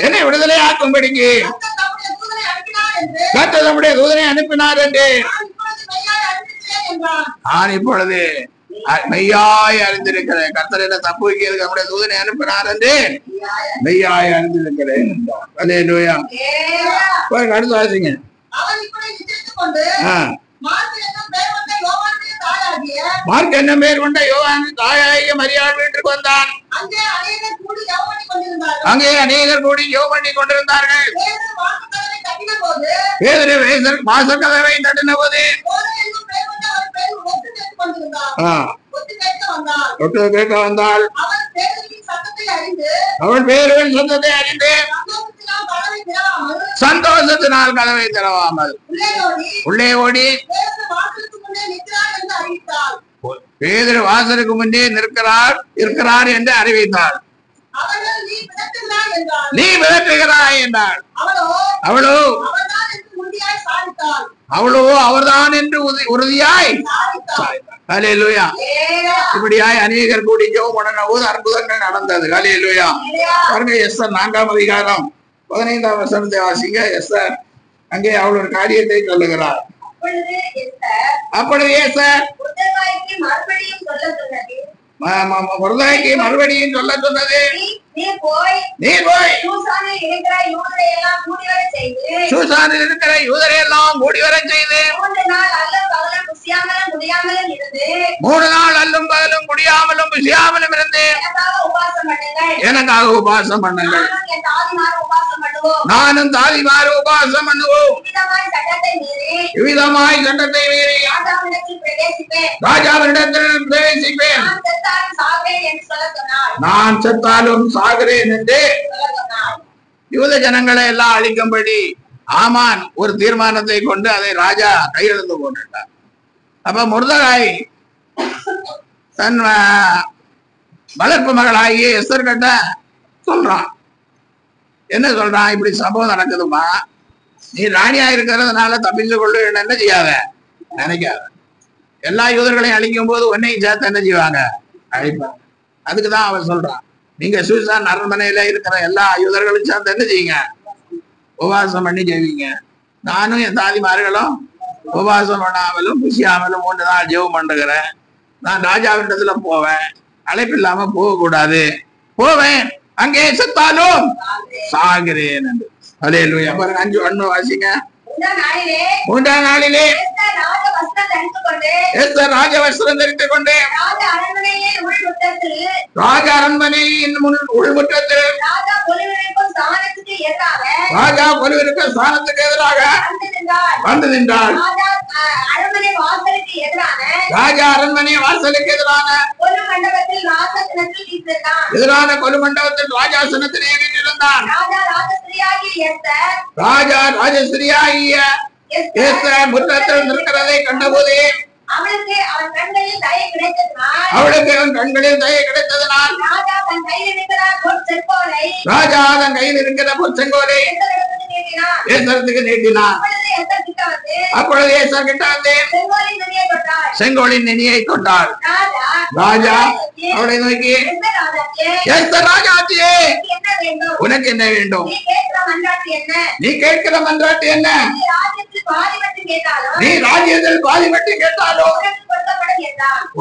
என்னை விடுதலை ஆக்கும்படிக்கு கர்த்தர் தம்முடைய தூதனை அனுப்பினார் என்று நான் இப்பொழுது மெய்யாய் அறிந்திருக்கிறேன். கர்த்தர் என்ன தப்பு வைக்கிறதுக்கு நம்முடைய தூதனை அனுப்பினார் என்று மெய்யாய் அறிந்திருக்கிறேன். அல்லேலூயா. அடுத்து வாசிங்க. மார்க் என்னும் பேர் கொண்ட யோவான் தாயாகிய மரியாள் வீட்டுக்கு வந்தான். அங்கே அநேகர் கூடி ஜெபம் பண்ணி கொண்டிருந்தார்கள். பேதுரு வாசற்கதவை தட்டின போது கேட்க வந்தாள். அவள் பேருவின் சத்தத்தை அறிந்து சந்தோஷத்தினால் கதவை திறவாமல் உள்ளே ஓடி பேதுரு வாசலுக்கு முன்னே இருக்கிறார் என்று அறிவித்தாள். நீ விளக்குகிறாய் என்றாள். அவளோ அவர்தான் என்று உறுதியாய். அல்லேலூயா. இப்படியாய் அநேகர் கூடி ஜெபம் பண்ணின போது அற்புதங்கள் நடந்தது. அல்லேலூயா. பாருங்க, எஸ்தர் 4ஆம் அதிகாரம் 15ஆம் வசனத்தை வாசிங்க. எஸ்தர் அங்கே அவள் ஒரு காரியத்தை சொல்லுகிறார். அப்பொழுது எஸ்தர் மொர்தெகாய்க்கு மறுபடியும் சொல்ல சொன்னது, சூசானில் இருக்கிற யூதரை எல்லாம் கூடி வர செய்து 3 நாள் அல்லும் பகலும் முடியாமலும் புசியாமலும் இருந்து எனக்காக உபாசம் பண்ணுங்கள். நானும் தாதிமார் உபாசம் பண்ணுவோம். இவ்விதமாய் சட்டத்தை மீறி ராஜாவினிடத்தில் பிரவேசிப்பேன். நான் செத்தாலும் சாகிறேன் என்று யூத ஜனங்களை எல்லாம் அழிக்கும்படி ஆமான் ஒரு தீர்மானத்தை கொண்டு அதை ராஜா கையெழுந்து போட்டுட்டார். அப்ப மொர்தெகாய் தன் வளர்ப்பு மகளாகிய எஸ்தர் கிட்ட சொல்றான். என்ன சொல்றான்? இப்படி சம்பவம் நடக்குதுமா, நீ ராணியா இருக்கிறதுனால தப்பிச்சு கொண்டு என்ன செய்யாத, நினைக்காத. எல்லா யூதர்களையும் அழிக்கும் போது உன்னையும் சேர்த்து என்ன செய்வாங்க, அழிப்பாங்க. அதுக்குதான் அவன் சொல்றான், நீங்க சூசான் அரண்மனையில இருக்கிற எல்லா யூதர்களும் சேர்ந்து என்ன செய்யுங்க, உபவாசம் பண்ணி ஜெபிங்க. நானும் என் தாதிமார்களும் உபவாசம் பண்ணாமலும் புசியாமலும் 3 நாள் ஜெபம் பண்ணுகிறேன். நான் ராஜாவிடத்துல போவேன், அழைப்பு இல்லாம போக கூடாது, போவேன், அங்கே செத்தாலும் சாகிறேன் என்று. அல்லேலூயா. பாருங்க 5:1 வாசிங்க. 3ஆம் நாளிலே எஸ்தர் ராஜ வஸ்திரம் தரித்துக் கொண்டு ராஜ அரண்மனையின் உள்முற்றத்தில் ராஜா கொலுவிருக்கும் ஸ்தானத்துக்கு எதிராக வந்து நின்றாள். ராஜா அரண்மனை வாசலுக்கு எதிரான கொலு மண்டபத்தில் ராஜாசனத்திலே வீற்றிருந்தான். ராஜா ராஜஸ்திரியாகிய எஸ்தர் முற்றத்தில் நிற்கிறதை கண்டபோதே அவளுக்கு அவன் கண்களில் தயை கிடைத்ததனால் ராஜா தன் கையில் இருக்கிற பொற்செங்கோலை எஸ்தருக்கு நீட்டினான். அப்பொழுது எஸ்தர் கிட்ட வந்து செங்கோலின் நுனியை தொட்டாள். ராஜா அவளை நோக்கி, எஸ்தர் ராஜாச்சியே, உனக்கு என்ன வேண்டும்? நீ கேட்கிற மன்றாட்டு என்ன? நீ ராஜ்யத்தில் பாதி மட்டும் கேட்டாலும்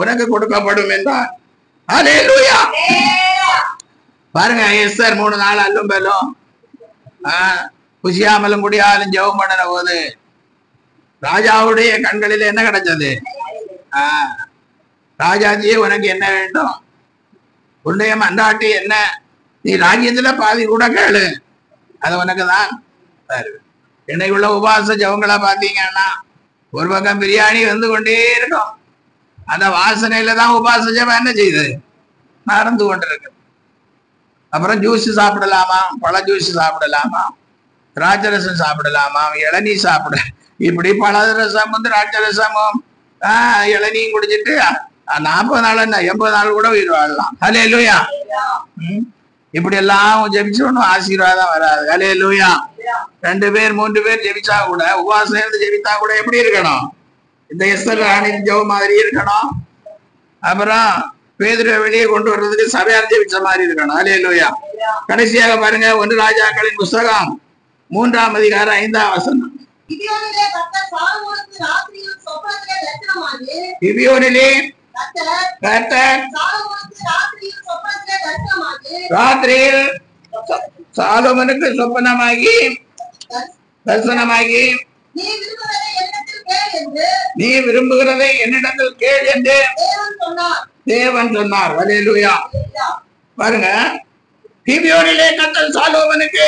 உனக்கு கொடுக்கப்படும் என்றார். அல்லேலூயா. பாருங்க, எஸ்தர் 3 நாள் அல்லும் பெல்லும் புசியாமலும் குடியாலும் ஜெபம் பண்ணின போது ராஜாவுடைய கண்களில் என்ன கிடைச்சது? ராஜாஜியே, உனக்கு என்ன வேண்டும்? உன்னுடைய மன்றாட்டு என்ன? நீ ராஜ்யத்துல பாதி கூட கேளு, அது உனக்கு தான் தருவேன். இன்னைக்குள்ள உபவாச ஜபங்களை பாத்தீங்கன்னா ஒரு பக்கம் பிரியாணி வந்து கொண்டே இருக்கும், அந்த வாசனையில தான் உபவாச ஜபம் என்ன செய்யுது, நடந்து கொண்டிருக்கு. அப்புறம் ஜூஸ் சாப்பிடலாமா, பழ ஜூஸ் சாப்பிடலாமா, திராட்சை ரசம் சாப்பிடலாமா, இளநீ சாப்பிட, இப்படி பழ ரசம் வந்து திராட்சை ரசமும் இளநியும் குடிச்சிட்டு 40 நாள் என்ன 80 நாள் கூட உயிர் வாழலாம். அல்லேலூயா. இப்படி எல்லாம் ஜெபிச்சு ஒன்றும் ஆசீர்வாதம் வராது. அல்லேலூயா. 2 பேர் 3 பேர் ஜெபிச்சா கூட, உபவாசம் இருந்து ஜெபித்தா கூட எப்படி இருக்கணும்? இந்த எஸ்தர் ராணி ஜெபம் மாதிரி இருக்கணும். அப்புறம் பேதுருவை வெளியே கொண்டு வர்றதுக்கு சபையார் ஜெபிச்ச மாதிரி இருக்கணும். அல்லேலூயா. கடைசியாக பாருங்க, 1 ராஜாக்களின் புஸ்தகம் 3ஆம் அதிகாரம் 5ஆம் வசனம். கிபியோனிலே கர்த்தர் ராத்திரியில் சாலோமனுக்கு சொப்பனமாகி தரிசனமாகி, நீ விரும்புகிறதை என்னிடத்தில் கேள் என்று தேவன் சொன்னார். அல்லேலூயா. பாருங்க, கிபியோனிலே கர்த்தர் சாலோமனுக்கு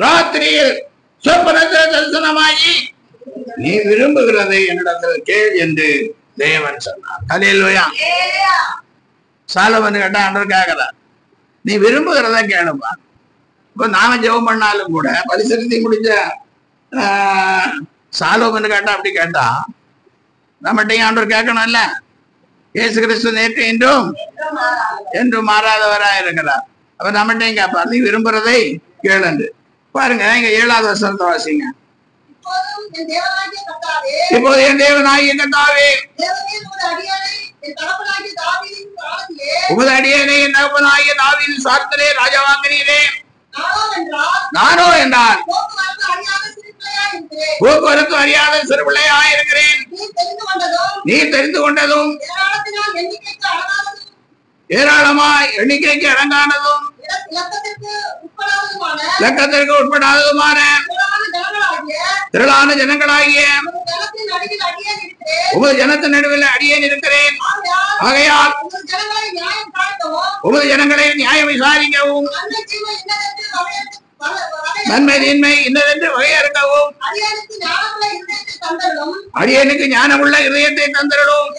ராத்திரியில் சொப்பனத்தில் தரிசனமாகி, நீ விரும்புகிறதை என்னிடத்தில் கேள் என்று தேவன் சொன்னார். அல்லேலூயா. சாலோமன் கேட்டா ஆண்டவர் கேட்கிறார், நீ விரும்புகிறத கேளுப்பா. இப்ப நாம ஜெபம் பண்ணாலும் கூட பரிசுத்தி முடிஞ்ச சாலோமன் கேட்டா அப்படி கேட்டா நம்மகிட்டையும் ஆண்டவர் கேட்கணும்ல. இயேசு கிறிஸ்து நேற்று என்றும் மாறாதவராக இருக்கிறார். அப்ப நம்மகிட்டையும் கேட்பார், நீ விரும்புறதை கேளு. பாருங்க, இங்க 7ஆவது வசனத்தை வாசிங்க. இப்போது என் தேவனாகிய கர்த்தாவே, உமது அடியேனை என் தகப்பனாகிய தாவீதின் சார்பிலே ராஜாவாக்கினீரே. நானோ என்றால் போக்குவரத்து அறியாத சிறு பிள்ளையாக இருக்கிறேன். நீ தெரிந்து கொண்டதும் ஏராளமாய் எண்ணிக்கைக்கு அடங்கானதும் லக்கத்திற்கு உட்படாததுமான திரளான ஜனங்களாகிய உமது ஜனத்தின் நடுவில் அடியேன் இருக்கிறேன். ஆகையால் உமது ஜனங்களை நியாயம் விசாரிக்கவும், நன்மை தீன்மை இன்னதென்று வகையறுக்கவும், அடியேனுக்கு ஞானமுள்ள இதயத்தை தந்திரலும்.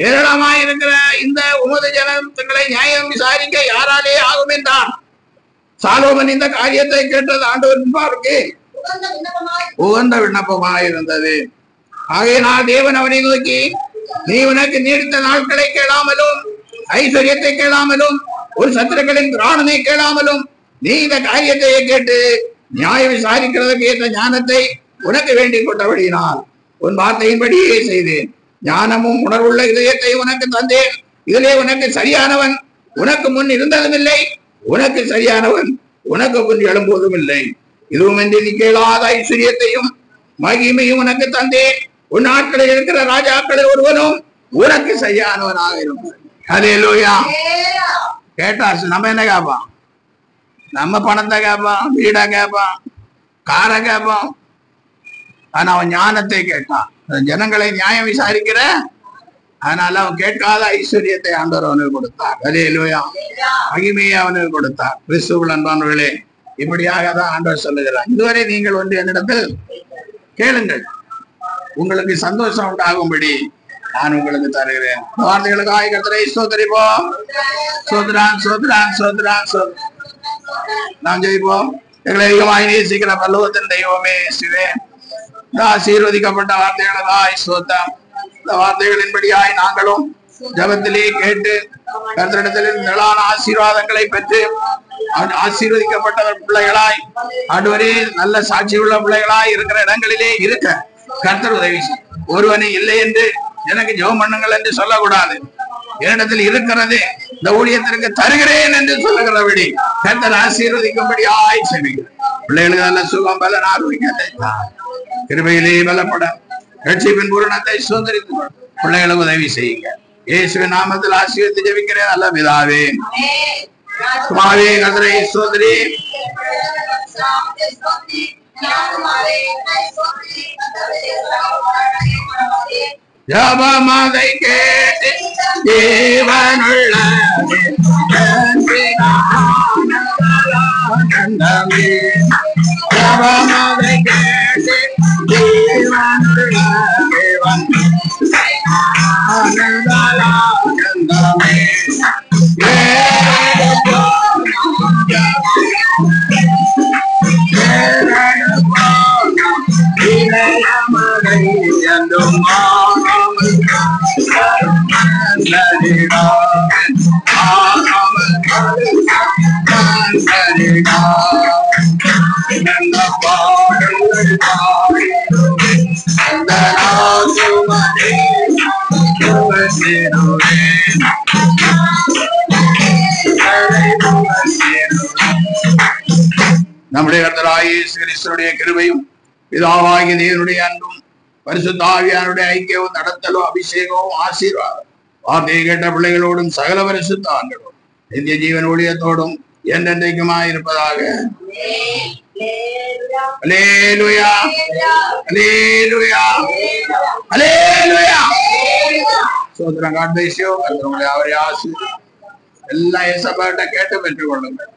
ஏராளமாயிருக்கிற இந்த உமது ஜனங்களை நியாயம் விசாரிக்க யாராலே ஆகும் என்றார். சாலோமன் இந்த காரியத்தை கேட்டது ஆண்டவரின் பார்வைக்கு உகந்த விண்ணப்பமாயிருந்தது. ஆகையினால் தேவன் அவனை நோக்கி, நீ உனக்கு நீடித்த நாட்களை கேளாமலும் ஐஸ்வர்யத்தை கேளாமலும் ஒரு சத்துருக்களின் பிராணனை கேளாமலும் நீ இந்த காரியத்தை கேட்டு நியாயம் விசாரிக்கிறதுக்கு ஏற்ற ஞானத்தை உனக்கு வேண்டிக் கொண்டபடியினால் உன் வார்த்தையின்படியே செய்தேன். ஞானமும் உணர்வுள்ள இதயத்தை உனக்கு தந்தேன். இதிலே உனக்கு சரியானவன் உனக்கு முன் இருந்ததும் இல்லை, உனக்கு சரியானவன் உனக்கு முன் எழும்போதும் இல்லை. இதுவும் என்று நீ கேளாத ஐஸ்வர்யத்தையும் மகிமையும் உனக்கு தந்தேன். உன் நாட்களில் இருக்கிற ராஜாக்களில் ஒருவனும் உனக்கு சரியானவனாக இருக்கும். ஹல்லேலூயா. கேட்டார், நம்ம என்ன கேட்பான்? நம்ம பணத்தை கேட்பான், வீடை கேட்பான், காரை கேட்பான். ஆனா அவன் ஞானத்தை கேட்டான். ஜனங்களை நியாயம் விசாரிக்கிற, அதனால அவன் கேட்காத ஐஸ்வர்யத்தை ஆண்டவர் அவனுக்கு கொடுத்தார். ஹல்லேலூயா. மகிமையை அவனுக்கு கொடுத்தார். கிறிஸ்துவுக்குள் அன்பானவர்களே, இப்படியாக தான் ஆண்டவர் சொல்லுகிறார், இதுவரை நீங்கள் ஒன்று என்னிடத்தில் கேளுங்கள், உங்களுக்கு சந்தோஷம் உண்டாகும்படி நான் உங்களுக்கு தருகிறேன். வார்த்தைகளுக்காக கர்த்தரை ஸ்தோத்திரிப்போம். சோத்ரான் சோத்ரான் சோத்ரான் சோத்ரான். நாம் ஜெயிப்போம். எங்களை அதிகமாக நேசிக்கிற பரலோகத்தின் தெய்வமே சிவே, இந்த ஆசீர்வதிக்கப்பட்ட வார்த்தைகளுக்காய் ஸ்தோத்திரம். இந்த வார்த்தைகளின்படியாய் நாங்களும் ஜபத்திலே கேட்டு கர்த்தரிடத்தில் நிலான ஆசீர்வாதங்களை பெற்று ஆசீர்வதிக்கப்பட்ட பிள்ளைகளாய், ஆண்டவரே நல்ல சாட்சி உள்ள பிள்ளைகளாய் இருக்கிற இடங்களிலே இருக்க கர்த்தர் உதவி செய்யும். ஒருவனை இல்லை என்று எனக்கு ஜெபம் பண்ணுங்கள் என்று சொல்லக்கூடாது. என்னிடத்தில் இருக்கிறது இந்த ஊழியத்திற்கு தருகிறேன் என்று சொல்லுகிறபடி கர்த்தர் ஆசீர்வதிக்கும்படி செய்கிறார். பிள்ளைகளுக்கு நல்ல சுகம் பலன் ஆரோக்கியத்தை கிருபையிலே பலப்பட ரட்சிப்பின் பூரணத்தை சுதந்திரித்து பிள்ளைகளுக்கு உதவி செய்யுங்க. இயேசுவின் நாமத்தில் ஆசீர்வதித்து ஜெபிக்கிறேன் நல்ல பிதாவே. சுமாவே கர்த்தரை ஸ்தோத்திரி. ஜபமதை கேட்டு தேவனுள்ள ஜபமதை கேட்டு தேவனுள்ள தேவன் ஆனந்தமே நம்முடைய கர்த்தராகிய இயேசு கிறிஸ்துவினுடைய கிருபையும் பிதாவாகிய தேவனுடைய அன்பும் பரிசுத்த ஆவியானுடைய ஐக்கியமும் நடத்தலும் அபிஷேகமும் ஆசீர்வாதம் வார்த்தையை கேட்ட பிள்ளைகளோடும் சகல பரிசுத்த ஆண்டோடும் நித்திய ஜீவன் ஊழியத்தோடும் என்றென்றைக்குமாய் இருப்பதாக. அல்லேலூயா அல்லேலூயா அல்லேலூயா. சோதரம் காட் பிளஸ் யூ. அவரை ஆசீர்வதித்து எல்லா இயேசுவிட்ட கேட்டு பெற்றுக் கொள்ளுங்கள்.